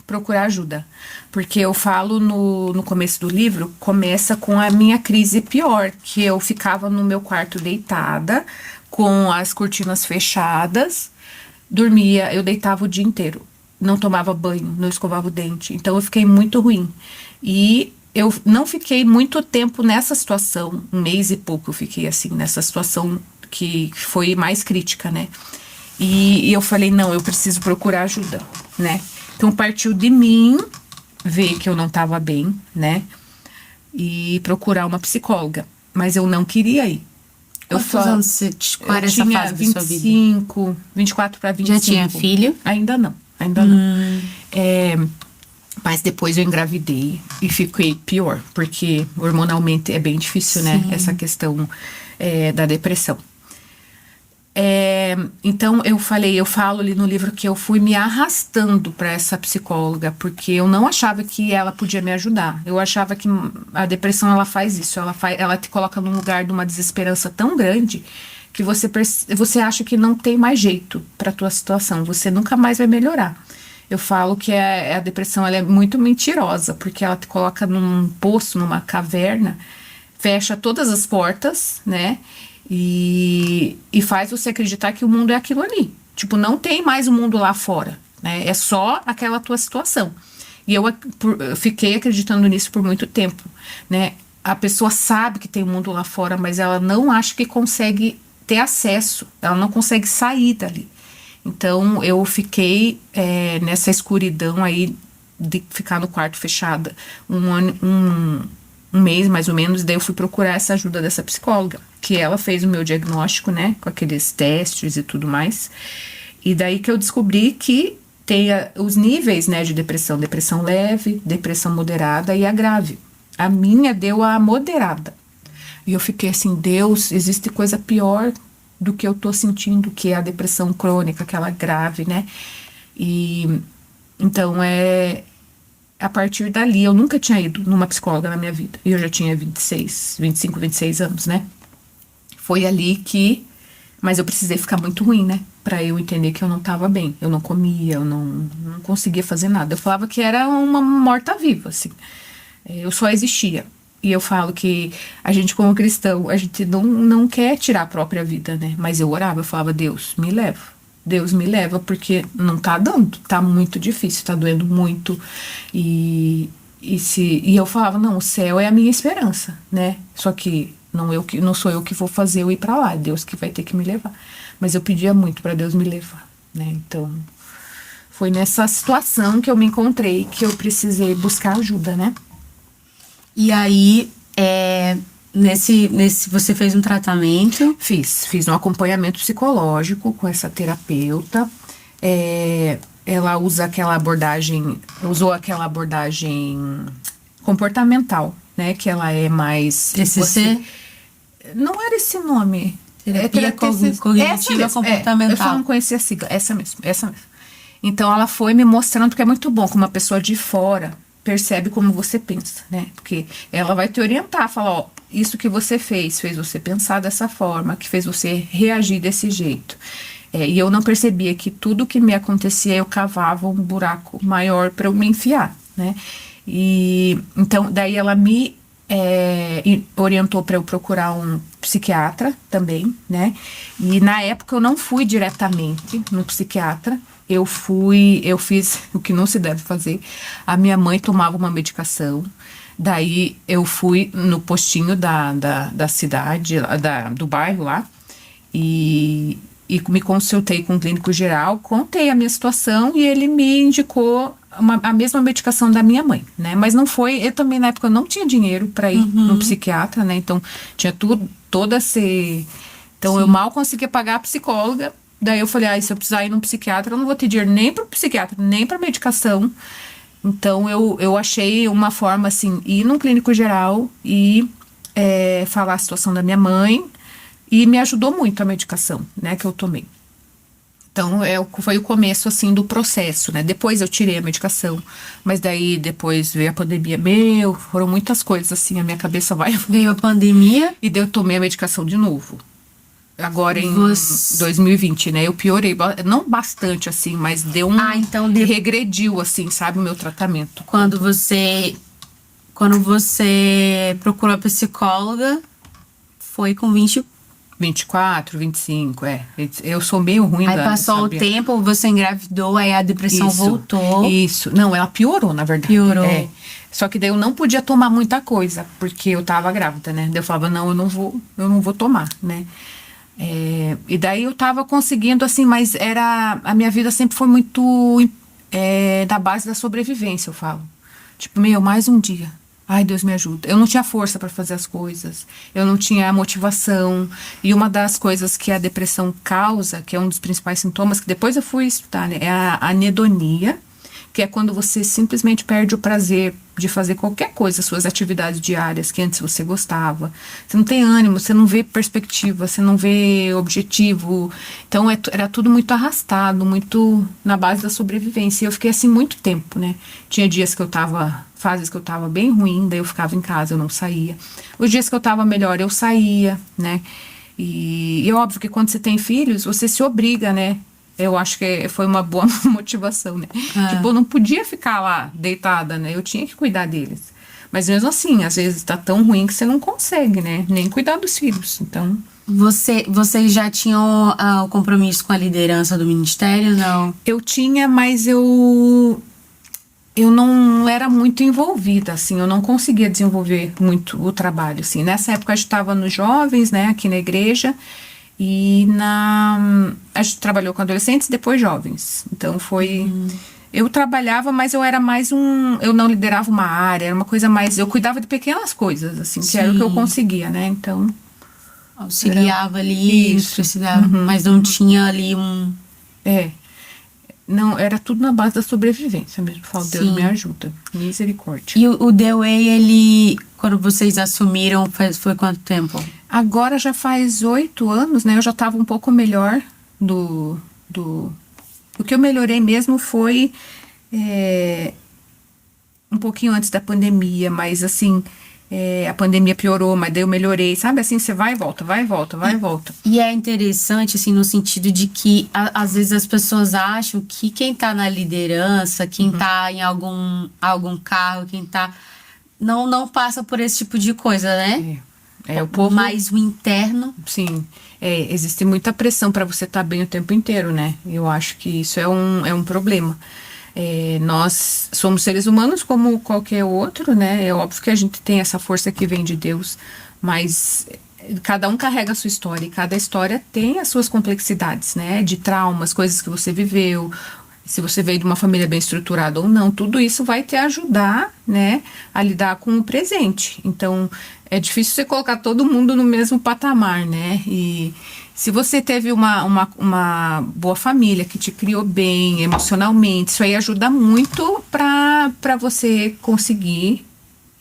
procurar ajuda, porque eu falo no começo do livro, começa com a minha crise pior, que eu ficava no meu quarto deitada, com as cortinas fechadas, dormia, eu deitava o dia inteiro, não tomava banho, não escovava o dente, então eu fiquei muito ruim, e eu não fiquei muito tempo nessa situação, um mês e pouco eu fiquei assim, nessa situação que foi mais crítica, né, e eu falei, não, eu preciso procurar ajuda, né. Então, partiu de mim ver que eu não estava bem, né? E procurar uma psicóloga. Mas eu não queria ir. Quantos anos você tinha? Eu tinha 25, 24 para 25. Já tinha filho? Ainda não. Mas depois eu engravidei e fiquei pior. Porque hormonalmente é bem difícil, né? Essa questão da depressão. Então eu falo ali no livro que eu fui me arrastando para essa psicóloga, porque eu não achava que ela podia me ajudar. Eu achava que a depressão ela faz isso, ela te coloca num lugar de uma desesperança tão grande que você acha que não tem mais jeito para tua situação, você nunca mais vai melhorar. Eu falo que a depressão ela é muito mentirosa, porque ela te coloca num poço, numa caverna, fecha todas as portas, né? E faz você acreditar que o mundo é aquilo ali. Tipo, não tem mais o mundo lá fora, né? É só aquela tua situação. E eu fiquei acreditando nisso por muito tempo, né? A pessoa sabe que tem o mundo lá fora, mas ela não acha que consegue ter acesso. Ela não consegue sair dali. Então, eu fiquei nessa escuridão aí de ficar no quarto fechada um mês, mais ou menos. Daí eu fui procurar essa ajuda dessa psicóloga, que ela fez o meu diagnóstico, né, com aqueles testes e tudo mais. E daí que eu descobri que tem os níveis, né, de depressão leve, depressão moderada e a grave. A minha deu a moderada. E eu fiquei assim, Deus, existe coisa pior do que eu tô sentindo, que é a depressão crônica, aquela grave, né? E então a partir dali, eu nunca tinha ido numa psicóloga na minha vida. E eu já tinha 25, 26 anos, né? Foi ali que... Mas eu precisei ficar muito ruim, né? Pra eu entender que eu não tava bem. Eu não comia, eu não conseguia fazer nada. Eu falava que era uma morta-viva, assim. Eu só existia. E eu falo que a gente, como cristão, a gente não quer tirar a própria vida, né? Mas eu orava, eu falava, Deus, me leva. Deus me leva, porque não tá dando, tá muito difícil, tá doendo muito. E eu falava, não, o céu é a minha esperança, né? Só que não sou eu que vou fazer eu ir para lá, é Deus que vai ter que me levar. Mas eu pedia muito para Deus me levar, né? Então, foi nessa situação que eu me encontrei, que eu precisei buscar ajuda, né? E aí, você fez um tratamento? Fiz um acompanhamento psicológico com essa terapeuta. Ela usou aquela abordagem comportamental, né? Que ela é mais... TCC? Não era esse nome. Terapia cognitiva comportamental. Eu só não conhecia a sigla. Essa mesmo. Então, ela foi me mostrando que é muito bom que uma pessoa de fora percebe como você pensa, né? Porque ela vai te orientar, falar, ó, isso que você fez você pensar dessa forma, que fez você reagir desse jeito. E eu não percebia que tudo que me acontecia, eu cavava um buraco maior para eu me enfiar, né? E então, daí ela me orientou para eu procurar um psiquiatra também, né? E na época eu não fui diretamente no psiquiatra. Eu fiz o que não se deve fazer. A minha mãe tomava uma medicação. Daí eu fui no postinho da cidade, do bairro lá, e me consultei com o clínico geral, contei a minha situação e ele me indicou a mesma medicação da minha mãe, né? Mas não foi, eu também na época eu não tinha dinheiro para ir no psiquiatra, né? Então tinha todo esse... Então Sim. eu mal conseguia pagar a psicóloga. Daí eu falei, se eu precisar ir num psiquiatra, eu não vou ter dinheiro nem pro psiquiatra, nem pra medicação. Então eu achei uma forma, assim, ir num clínico geral e falar a situação da minha mãe. E me ajudou muito a medicação, né, que eu tomei. Então, foi o começo, assim, do processo, né? Depois eu tirei a medicação, mas daí depois veio a pandemia. Foram muitas coisas, assim, a minha cabeça vai... Veio a pandemia? E daí eu tomei a medicação de novo. Agora em 2020, né? Eu piorei, não bastante, assim, mas deu então regrediu, assim, sabe, o meu tratamento. Quando você procurou a psicóloga, foi com 24, 25, Eu sou meio ruim Aí passou o tempo, você engravidou, aí a depressão voltou. Isso. Não, ela piorou, na verdade. Piorou. Só que daí eu não podia tomar muita coisa, porque eu tava grávida, né? Daí eu falava, não, eu não vou tomar, né? E daí eu tava conseguindo, assim, mas a minha vida sempre foi muito da base da sobrevivência, eu falo. Tipo, mais um dia. Ai, Deus me ajuda. Eu não tinha força para fazer as coisas. Eu não tinha motivação. E uma das coisas que a depressão causa, que é um dos principais sintomas, que depois eu fui estudar, né, é a anedonia, que é quando você simplesmente perde o prazer de fazer qualquer coisa, suas atividades diárias que antes você gostava. Você não tem ânimo, você não vê perspectiva, você não vê objetivo. Então era tudo muito arrastado, muito na base da sobrevivência. E eu fiquei assim muito tempo, né? Tinha fases que eu tava bem ruim, daí eu ficava em casa, eu não saía. Os dias que eu tava melhor, eu saía, né? E é óbvio que quando você tem filhos, você se obriga, né? Eu acho que foi uma boa motivação, né? Tipo, eu não podia ficar lá deitada, né? Eu tinha que cuidar deles. Mas mesmo assim, às vezes tá tão ruim que você não consegue, né? Nem cuidar dos filhos, então... Vocês já tinham o compromisso com a liderança do ministério, não? Eu tinha, mas eu não era muito envolvida, assim, eu não conseguia desenvolver muito o trabalho, assim. Nessa época a gente estava nos jovens, né, aqui na igreja, e a gente trabalhou com adolescentes, depois jovens. Então foi... Eu trabalhava, mas eu era mais eu não liderava uma área, era uma coisa mais... Eu cuidava de pequenas coisas, assim, que era o que eu conseguia, né, então... Auxiliava ali, precisava, mas não tinha ali um... Não, era tudo na base da sobrevivência mesmo. Falo, Deus me ajuda. Misericórdia. E o The Way, ele, quando vocês assumiram, foi quanto tempo? Agora já faz 8 anos, né? Eu já estava um pouco melhor O que eu melhorei mesmo foi um pouquinho antes da pandemia, mas assim... a pandemia piorou, mas daí eu melhorei. Sabe assim, você vai e volta, vai e volta, vai e volta. E é interessante, assim, no sentido de que às vezes as pessoas acham que quem tá na liderança, quem tá em algum cargo, quem tá... não passa por esse tipo de coisa, né? O povo... Mas o interno... Sim, existe muita pressão para você estar bem o tempo inteiro, né? Eu acho que isso é um problema. Nós somos seres humanos como qualquer outro, né? É óbvio que a gente tem essa força que vem de Deus, mas cada um carrega a sua história e cada história tem as suas complexidades, né? De traumas, coisas que você viveu, se você veio de uma família bem estruturada ou não, tudo isso vai te ajudar, né, a lidar com o presente. Então, é difícil você colocar todo mundo no mesmo patamar, né? E se você teve uma boa família que te criou bem emocionalmente, isso aí ajuda muito para você conseguir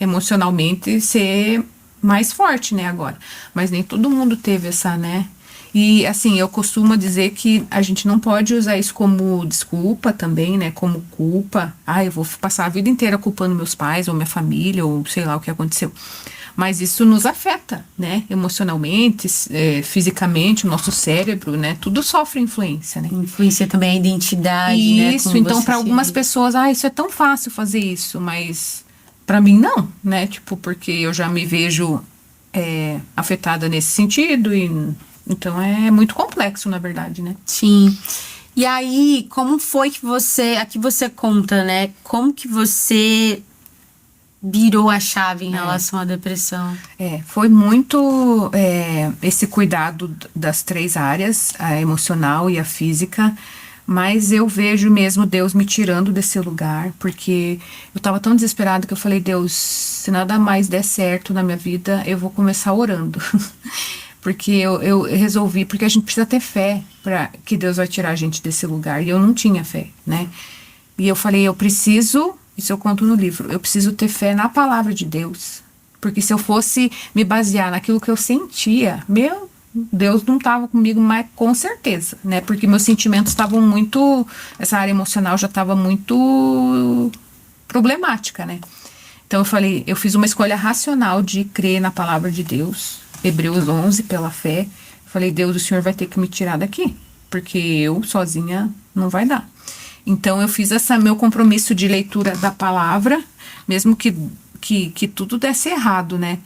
emocionalmente ser mais forte, né, agora. Mas nem todo mundo teve essa, né? E, assim, eu costumo dizer que a gente não pode usar isso como desculpa também, né? Como culpa. Eu vou passar a vida inteira culpando meus pais ou minha família ou sei lá o que aconteceu. Mas isso nos afeta, né? Emocionalmente, fisicamente, o nosso cérebro, né? Tudo sofre influência, né? Influencia também a identidade, né? Isso, então para algumas pessoas, isso é tão fácil fazer isso, mas para mim não, né? Tipo, porque eu já me vejo afetada nesse sentido e... Então, é muito complexo, na verdade, né? Sim. E aí, como foi que você... Aqui você conta, né? Como que você virou a chave em relação à depressão? Foi muito esse cuidado das 3 áreas, a emocional e a física, mas eu vejo mesmo Deus me tirando desse lugar, porque eu estava tão desesperada que eu falei, Deus, se nada mais der certo na minha vida, eu vou começar orando. Porque eu resolvi, porque a gente precisa ter fé para que Deus vai tirar a gente desse lugar. E eu não tinha fé, né? E eu falei, eu preciso, isso eu conto no livro, eu preciso ter fé na palavra de Deus. Porque se eu fosse me basear naquilo que eu sentia, meu Deus não estava comigo, mas com certeza, né? Porque meus sentimentos estavam muito, essa área emocional já estava muito problemática, né? Então eu falei, eu fiz uma escolha racional de crer na palavra de Deus. Hebreus 11, pela fé. Eu falei, Deus, o Senhor vai ter que me tirar daqui, porque eu sozinha não vai dar. Então, eu fiz meu compromisso de leitura da palavra, mesmo que tudo desse errado, né?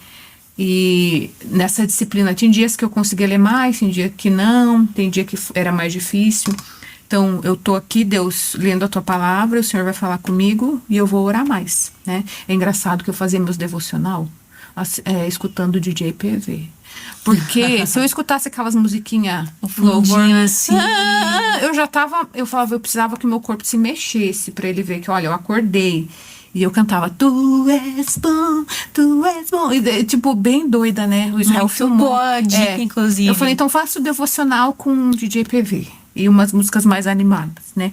E nessa disciplina, tinha dias que eu conseguia ler mais, tem dia que não, tem dia que era mais difícil. Então, eu tô aqui, Deus, lendo a tua palavra, o Senhor vai falar comigo e eu vou orar mais, né? É engraçado que eu fazia meus devocional escutando o DJ PV. Porque se eu escutasse aquelas musiquinhas assim, eu falava, eu precisava que o meu corpo se mexesse pra ele ver que, olha, eu acordei. E eu cantava, tu és bom. E, tipo, bem doida, né? O Israel filmou. Boa dica, inclusive. Eu falei, então faço o devocional com DJ PV. E umas músicas mais animadas, né?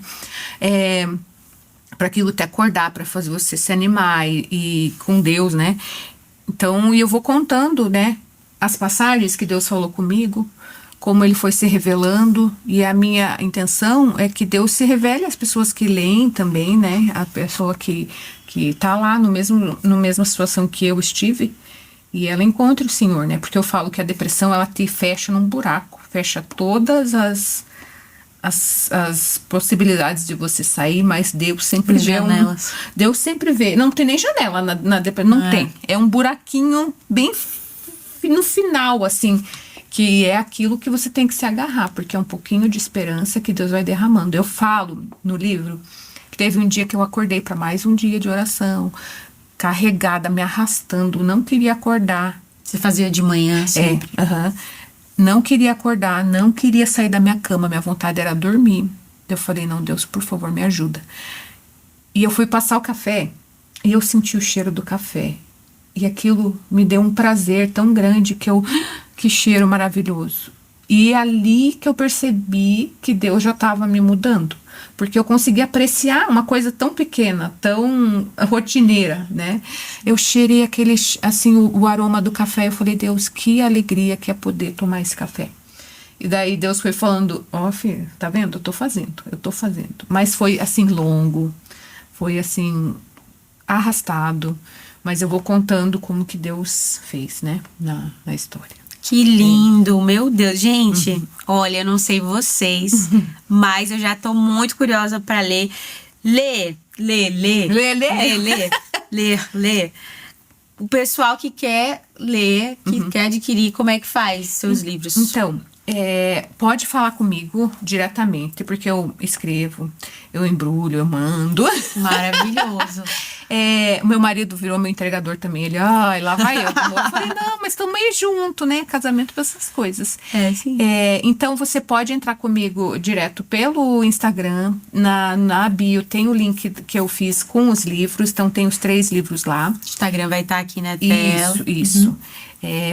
Pra aquilo te acordar, pra fazer você se animar e com Deus, né? Então, eu vou contando, né, as passagens que Deus falou comigo, como Ele foi se revelando, e a minha intenção é que Deus se revele às pessoas que leem também, né, a pessoa que tá lá na mesma situação que eu estive, e ela encontre o Senhor, né, porque eu falo que a depressão, ela te fecha num buraco, fecha todas as possibilidades de você sair, mas Deus sempre vê janelas. Deus sempre vê. Não tem nem janela na depressão. Não tem. É um buraquinho bem no final, assim, que é aquilo que você tem que se agarrar, porque é um pouquinho de esperança que Deus vai derramando. Eu falo no livro que teve um dia que eu acordei para mais um dia de oração, carregada, me arrastando, não queria acordar. Você fazia de manhã sempre? Não queria acordar, não queria sair da minha cama, minha vontade era dormir. Eu falei, não, Deus, por favor, me ajuda. E eu fui passar o café e eu senti o cheiro do café. E aquilo me deu um prazer tão grande que cheiro maravilhoso. E é ali que eu percebi que Deus já estava me mudando. Porque eu consegui apreciar uma coisa tão pequena, tão rotineira, né? Eu cheirei o aroma do café. Eu falei, Deus, que alegria que é poder tomar esse café. E daí Deus foi falando, filho, tá vendo? Eu tô fazendo. Mas foi assim, longo. Foi assim, arrastado. Mas eu vou contando como que Deus fez, né? Na história. Que lindo, meu Deus. Gente, olha, eu não sei vocês, mas eu já tô muito curiosa pra ler. Ler. o pessoal que quer ler, que quer adquirir, como é que faz seus livros? Então, pode falar comigo diretamente, porque eu escrevo, eu embrulho, eu mando. Maravilhoso. Meu marido virou meu entregador também. Ele, ai, lá vai eu. Eu falei, não, mas estamos meio junto, né? Casamento pra essas coisas. Sim. Então, você pode entrar comigo direto pelo Instagram. Na bio tem o link que eu fiz com os livros. Então, tem os 3 livros lá. O Instagram vai estar aqui na tela. Isso.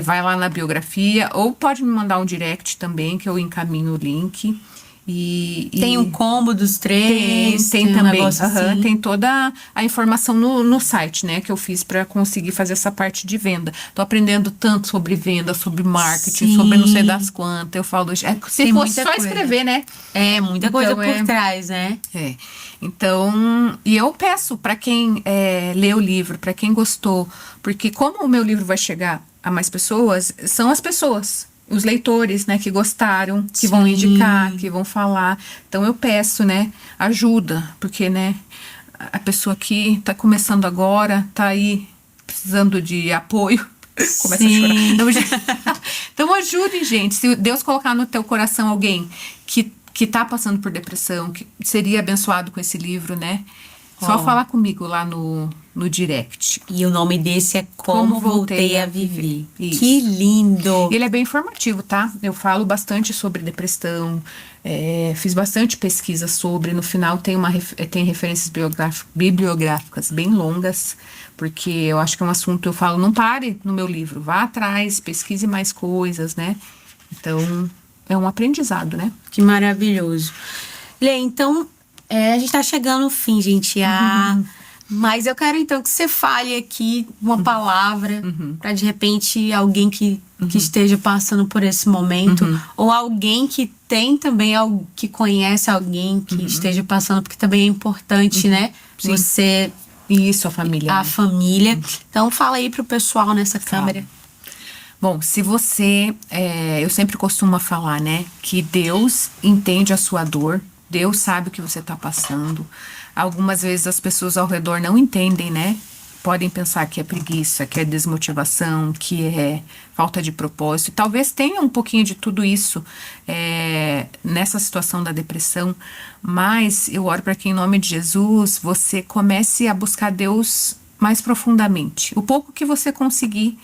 Vai lá na biografia. Ou pode me mandar um direct também, que eu encaminho o link. Tem um combo dos 3. Tem um também. negócio assim. Tem toda a informação no site, né? Que eu fiz para conseguir fazer essa parte de venda. Tô aprendendo tanto sobre venda, sobre marketing, Sim. sobre não sei das quantas. Eu falo, se Tem fosse muita só coisa. escrever, né? Muita coisa por trás, né? Então, e eu peço para quem lê o livro, para quem gostou, porque como o meu livro vai chegar a mais pessoas, são as pessoas. Os leitores, né, que gostaram, que vão indicar, que vão falar. Então, eu peço, né, ajuda, porque, né, a pessoa que tá começando agora, tá aí precisando de apoio. Começa a chorar. Então, ajudem, gente. Se Deus colocar no teu coração alguém que tá passando por depressão, que seria abençoado com esse livro, né? Só falar comigo lá no direct. E o nome desse é Como Voltei a Viver. Isso. Que lindo! Ele é bem informativo, tá? Eu falo bastante sobre depressão, fiz bastante pesquisa sobre. No final tem referências bibliográficas bem longas, porque eu acho que é um assunto, eu falo, não pare no meu livro, vá atrás, pesquise mais coisas, né? Então, é um aprendizado, né? Que maravilhoso. Lê, então, a gente tá chegando no fim, gente. Mas eu quero, então, que você fale aqui uma palavra para, de repente, alguém que esteja passando por esse momento, ou alguém que tem também, que conhece alguém que esteja passando, porque também é importante, né? Sim. Você... Isso, a família. A família. Então, fala aí pro pessoal nessa câmera. Bom, se você... eu sempre costumo falar, né? Que Deus entende a sua dor. Deus sabe o que você está passando. Algumas vezes as pessoas ao redor não entendem, né? Podem pensar que é preguiça, que é desmotivação, que é falta de propósito. Talvez tenha um pouquinho de tudo isso nessa situação da depressão, mas eu oro para que, em nome de Jesus, você comece a buscar Deus mais profundamente. O pouco que você conseguir,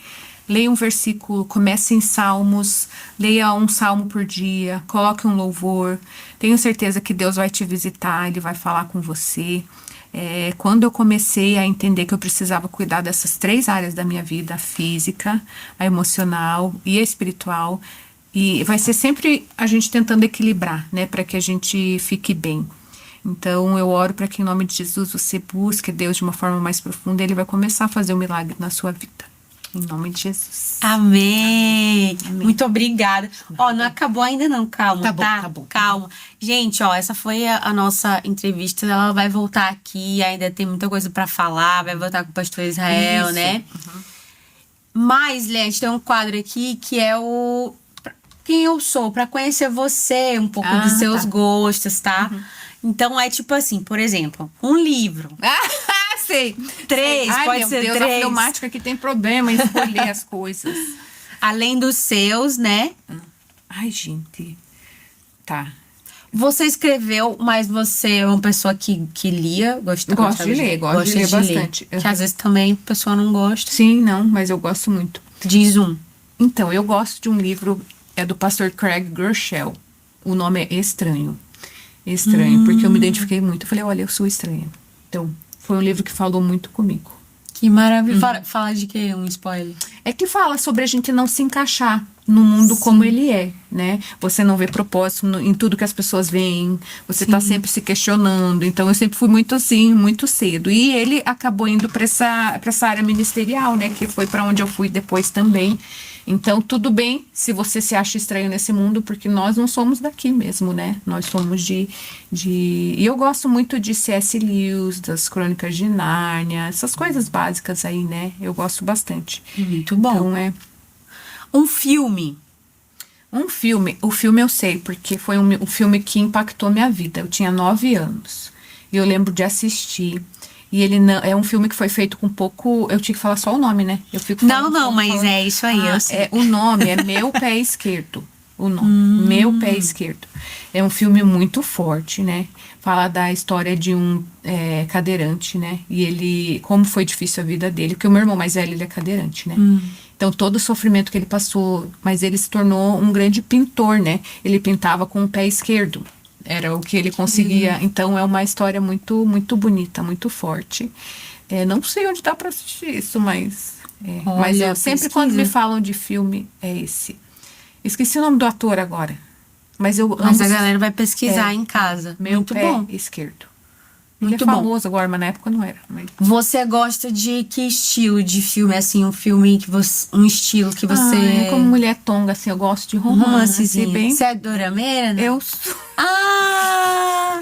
leia um versículo, comece em Salmos, leia um salmo por dia, coloque um louvor. Tenho certeza que Deus vai te visitar, Ele vai falar com você. Quando eu comecei a entender que eu precisava cuidar dessas 3 áreas da minha vida, a física, a emocional e a espiritual, e vai ser sempre a gente tentando equilibrar, né, para que a gente fique bem. Então, eu oro para que, em nome de Jesus, você busque Deus de uma forma mais profunda e Ele vai começar a fazer um milagre na sua vida. Em nome de Jesus. Amém. Muito obrigada. Não acabou ainda não, calma, Tá bom. Calma. Gente, essa foi a nossa entrevista. Ela vai voltar aqui, ainda tem muita coisa pra falar, vai voltar com o pastor Israel, Isso. né? Mas, Lê, a gente tem um quadro aqui que é o Quem Eu Sou, pra conhecer você, um pouco dos seus gostos, tá? Então, é tipo assim, por exemplo, um livro. Sei. 3, Ai, pode meu ser Deus, 3. a fleumática que tem problema em escolher as coisas. Além dos seus, né? Ai, gente. Tá. Você escreveu, mas você é uma pessoa que lia, Gosto de ler bastante. Que às vezes também a pessoa não gosta. Sim, não, mas eu gosto muito. Diz um. Então, eu gosto de um livro, do pastor Craig Groeschel. O nome é Estranho. Estranho, porque eu me identifiquei muito. Eu falei, olha, eu sou estranha. Então, foi um livro que falou muito comigo. Que maravilha. Fala de quê? Um spoiler. É que fala sobre a gente não se encaixar no mundo como ele é, né? Você não vê propósito em tudo que as pessoas veem. Você tá sempre se questionando. Então, eu sempre fui muito assim, muito cedo. E ele acabou indo para essa área ministerial, né? Que foi para onde eu fui depois também. Então, tudo bem se você se acha estranho nesse mundo, porque nós não somos daqui mesmo, né? Nós somos E eu gosto muito de C.S. Lewis, das Crônicas de Nárnia, essas coisas básicas aí, né? Eu gosto bastante. Muito bom. Então, Um filme. O filme eu sei, porque foi um filme que impactou minha vida. Eu tinha 9 anos. E eu lembro de assistir. E ele não, é um filme que foi feito com pouco. Eu tinha que falar só o nome, né? Eu fico Não, falando, não, falando, mas falando. é isso aí, eu sei. O nome é Meu Pé Esquerdo. O nome, Meu Pé Esquerdo. É um filme muito forte, né? Fala da história de um cadeirante, né? E ele, como foi difícil a vida dele, porque o meu irmão mais velho, ele é cadeirante, né? Então, todo o sofrimento que ele passou, mas ele se tornou um grande pintor, né? Ele pintava com o pé esquerdo. Era o que ele conseguia. Então, é uma história muito, muito bonita, muito forte. Não sei onde dá pra assistir isso, mas... mas Olha, eu sempre, pesquisa. quando me falam de filme, é esse. Esqueci o nome do ator agora. Mas eu Mas amo a galera vai pesquisar em casa. Meu Muito Pé bom. Esquerdo. Ele Muito é bom. famoso agora, mas na época não era. Mas... Você gosta de que estilo de filme? Assim, um filme que você. Um estilo que você. é como mulher tonga, assim, eu gosto de romance, romancezinho. bem... Você é dorameira, né? Eu sou... Ah!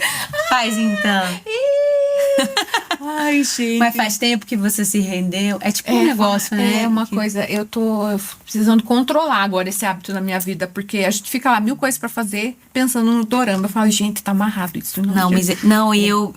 Faz então. Ai, gente. Mas faz tempo que você se rendeu. É tipo um negócio, né? É uma Que- coisa, eu tô precisando controlar agora esse hábito na minha vida, porque a gente fica lá mil coisas pra fazer, pensando no dorama. Eu falo, gente, tá amarrado isso. Não, mas não, e eu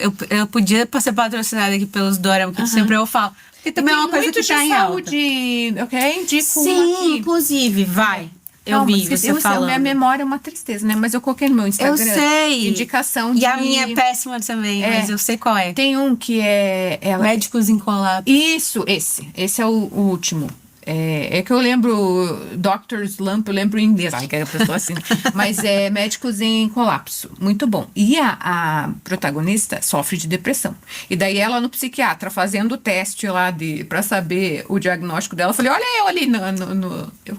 podia ser patrocinada aqui pelos Dorama, que sempre eu falo. Porque também é uma coisa que tá em alta. saúde, ok? Indico uma Sim, aqui. inclusive, vai. Eu Calma, vi você falando. Minha memória é uma tristeza, né? Mas eu coloquei no meu Instagram. Eu sei. Indicação E a minha é péssima também, mas eu sei qual é. Tem um que é... Médicos em colapso. Isso, esse. Esse é o último. É que eu lembro Dr. Slump, eu lembro em inglês, ai, que é a pessoa assim. Mas é Médicos em Colapso. Muito bom. E a protagonista sofre de depressão. E daí ela no psiquiatra fazendo o teste lá pra saber o diagnóstico dela. Eu falei, olha eu ali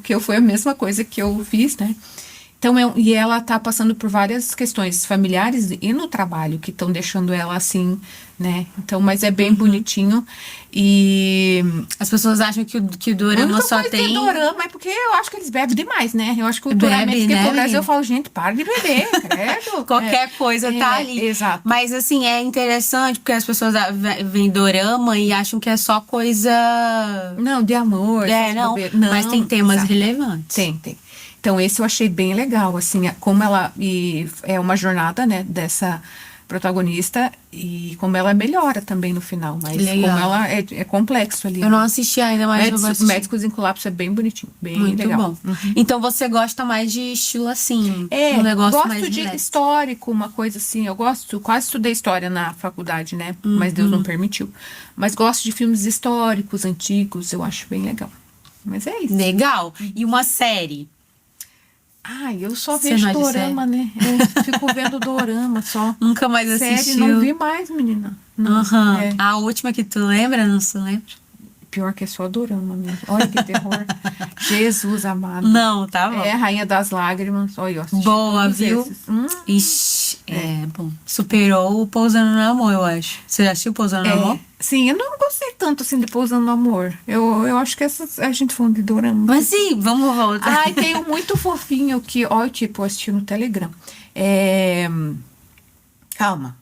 que foi a mesma coisa que eu fiz, né? Então, e ela tá passando por várias questões familiares e no trabalho que estão deixando ela assim, né? Então, mas é bem bonitinho. E As pessoas acham que o a Dorama única só coisa que tem. é dorama é porque eu acho que eles bebem demais, né? Eu acho que o Bebe, dorama é porque né, pro Brasil menina? eu falo, gente, para de beber, credo. Qualquer coisa tá ali. Exato. Mas assim, é interessante porque as pessoas veem dorama e acham que é só coisa. Não, de amor. essas Não. bobeiras. Mas tem temas exato. relevantes. Tem. Então, esse eu achei bem legal, assim, como ela... E é uma jornada, né, dessa protagonista e como ela melhora também no final. Mas Legal. como ela é complexo ali. Eu não assisti ainda, mas eu vou assistir. Médicos em Colapso é bem bonitinho, bem Muito legal. bom. Então você gosta mais de estilo assim? É, um negócio gosto mais de relax. histórico, uma coisa assim. Eu gosto, quase estudei história na faculdade, né? Mas Deus não permitiu. Mas gosto de filmes históricos, antigos, eu acho bem legal. Mas é isso. Legal. E uma série? Ai, eu só Você vejo não é de dorama, né? Fico vendo dorama só. Nunca mais Série, assistiu? não vi mais, menina. Não, Aham. é. A última que tu lembra, não se lembra? Pior que é só dorama mesmo. Olha que terror. Jesus amado. Não, tá bom. É a Rainha das Lágrimas. Olha, eu assisti Boa, todos viu? esses. Ixi, bom. Superou o Pousando no Amor, eu acho. Você já assistiu Pousando no Amor? Sim, eu não gostei tanto assim de Pousando no Amor. Eu acho que a gente falando de dorama. Mas sim, vamos voltar. Ai, tem um muito fofinho que, ó, tipo, eu assisti no Telegram. Calma.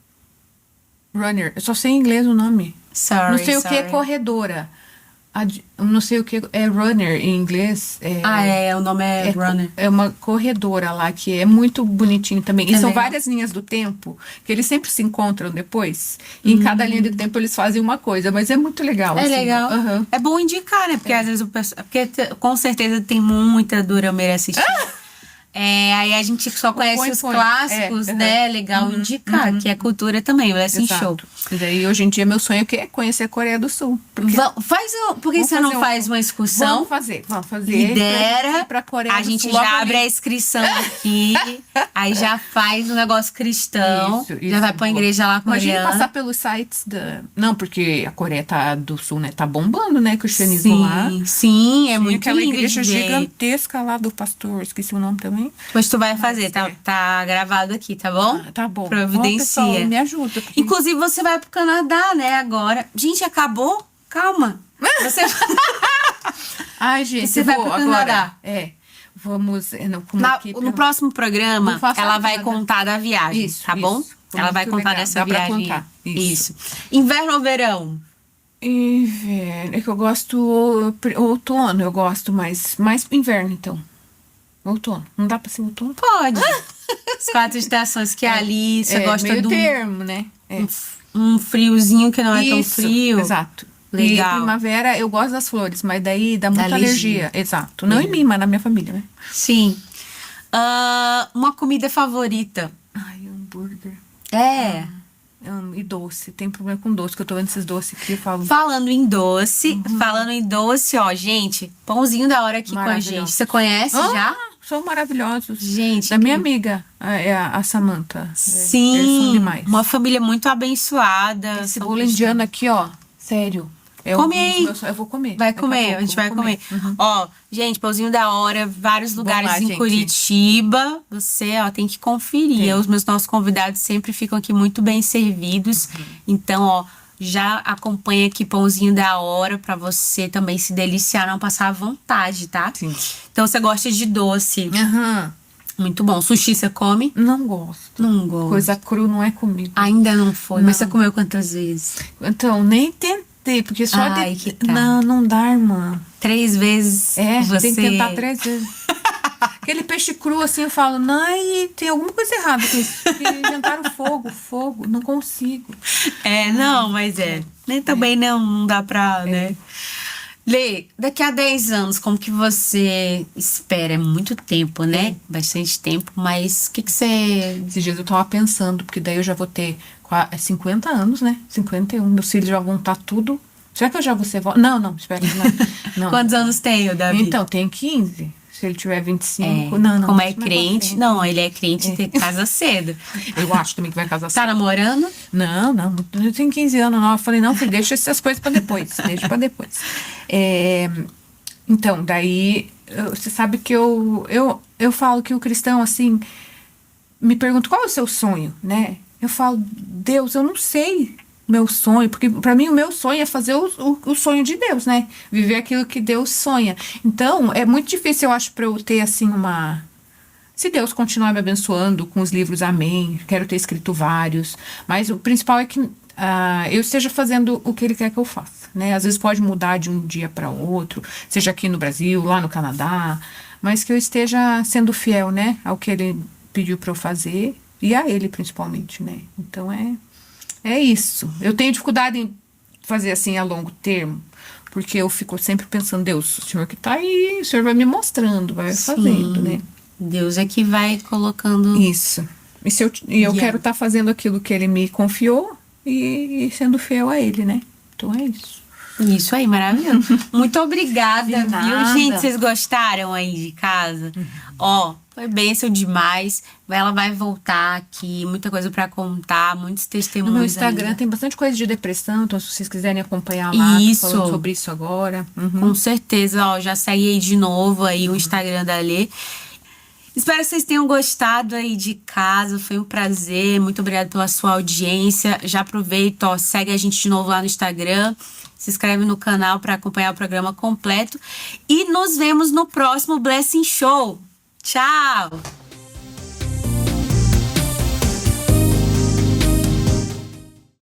Runner. Eu só sei em inglês o nome. Sorry, Não sei o que é corredora. Não sei o que é runner em inglês. o nome é Runner. É uma corredora lá que é muito bonitinho também. E É são legal. várias linhas do tempo que eles sempre se encontram depois. E em cada linha do tempo eles fazem uma coisa, mas é muito legal. É assim. legal. Aham. É bom indicar, né? Porque às vezes o pessoal. Porque com certeza tem muita durameira assistindo. Aí a gente só conhece os põe. clássicos, né? Legal indicar, que é cultura também, vai assim, show. Exato. E daí, hoje em dia, meu sonho é conhecer a Coreia do Sul. Porque Por que você não faz uma excursão? Vamos fazer. Lidera, Pra Coreia a do gente Sul já logo abre ali. a inscrição aqui, aí já faz um negócio cristão, Isso, já vai pra boa. igreja lá Imagina coreana. passar pelos sites da... Não, porque a Coreia do Sul, né? Tá bombando, né? Cristianismo lá. Sim, é Tinha muito aquela lindo igreja de ver. gigantesca lá do pastor, esqueci o nome também. Pois tu vai fazer, tá gravado aqui, tá bom? Tá bom. Providencia. Ó, pessoal, me ajuda. Porque... Inclusive, você vai pro Canadá, né, agora. Gente, acabou? Calma. Você... Ai, gente, Você vai pro agora. Canadá. Vamos... No próximo programa, Não faço ela vai nada. contar da viagem, Isso, tá bom? isso. Foi Ela vai muito contar legal. dessa Dá pra viagem. contar. Isso. Inverno ou verão? Inverno. É que eu gosto... Outono eu gosto, mas mais inverno, então. Outono. Não dá pra ser outono? Pode. As 4 estações que ali você gosta meio do... termo, né? um friozinho que não é tão Isso, frio. exato. Legal. E primavera eu gosto das flores, mas daí dá muita alergia. alergia. Exato. Não em mim, mas na minha família, né? Sim. Uma comida favorita. Ai, hambúrguer. É. E doce. Tem problema com doce, que eu tô vendo esses doces aqui, eu falo. Falando em doce, ó, gente, pãozinho da hora aqui com a Maravilhoso. gente. Você conhece já? São maravilhosos. Gente, Da minha amiga, a Samantha. Eles sim, são demais. uma família muito abençoada. Esse São bolo pessoas- indiano aqui, ó. Sério. É Come um dos aí. meus- Eu vou comer. Vai Daqui a comer, pouco, a gente vai vou comer. Ó, gente, pãozinho da hora, vários lugares lá, em gente. Curitiba. Você, ó, tem que conferir. Tem. Os meus nossos convidados sempre ficam aqui muito bem servidos. Então, ó, já acompanha aqui pãozinho da hora pra você também se deliciar, não passar à vontade, tá? Sim. Então, você gosta de doce. Aham. Muito bom. Sushi você come? Não gosto. Não gosto. Coisa cru não é comigo. Ainda não foi, mas Não. você comeu quantas vezes? Então, nem tentei, porque só Ai, que tá. Não dá, irmã. 3 vezes você... Tem que tentar 3 vezes. Aquele peixe cru, assim, eu falo, não, e tem alguma coisa errada com isso. Porque inventaram fogo, não consigo. Não, mas nem também não dá pra, né? Lê, daqui a 10 anos, como que você espera? É muito tempo, né? Bastante tempo, mas o que você... Esses dias eu tava pensando, porque daí eu já vou ter 50 anos, né? 51, meus filhos já vão estar tudo. Será que eu já vou ser vó? Não, espera. Não. Quantos anos tem o Davi? Então, tem 15. Se ele tiver 25, Como é isso não crente... pra Não, ele é crente e casa cedo. frente. Eu acho também que vai casar Tá namorando? Não, eu tenho 15 anos, não. Eu falei, não, filho, deixa essas coisas pra depois. Deixa pra depois. Então, daí, você sabe que eu falo que o cristão, assim, me pergunta qual é o seu sonho, né? Eu falo, Deus, eu não sei meu sonho, porque pra mim o meu sonho é fazer o sonho de Deus, né? Viver aquilo que Deus sonha. Então, é muito difícil, eu acho, pra eu ter, assim, Se Deus continuar me abençoando com os livros, amém. Quero ter escrito vários. Mas o principal é que eu esteja fazendo o que Ele quer que eu faça, né? Às vezes pode mudar de um dia para outro, seja aqui no Brasil, lá no Canadá, mas que eu esteja sendo fiel, né? Ao que Ele pediu para eu fazer e a Ele principalmente, né? Então é isso. Eu tenho dificuldade em fazer assim a longo termo, porque eu fico sempre pensando, Deus, o Senhor que tá aí, o Senhor vai me mostrando, vai fazendo, né? Deus é que vai colocando... Isso. Eu quero estar fazendo aquilo que Ele me confiou e sendo fiel a Ele, né? Então é isso. Isso aí, maravilhoso. Muito obrigada, De viu? nada. Gente, vocês gostaram aí de casa? Ó, foi bênção demais. Ela vai voltar aqui, muita coisa pra contar, muitos No testemunhos. meu Instagram ainda. tem bastante coisa de depressão, então se vocês quiserem acompanhar lá, tô Isso. falando sobre isso agora. Com certeza, ó, já segue aí de novo aí o Instagram da Lê. Espero que vocês tenham gostado aí de casa, foi um prazer, muito obrigada pela sua audiência. Já aproveita, ó, segue a gente de novo lá no Instagram, se inscreve no canal para acompanhar o programa completo e nos vemos no próximo Blessing Show. Tchau!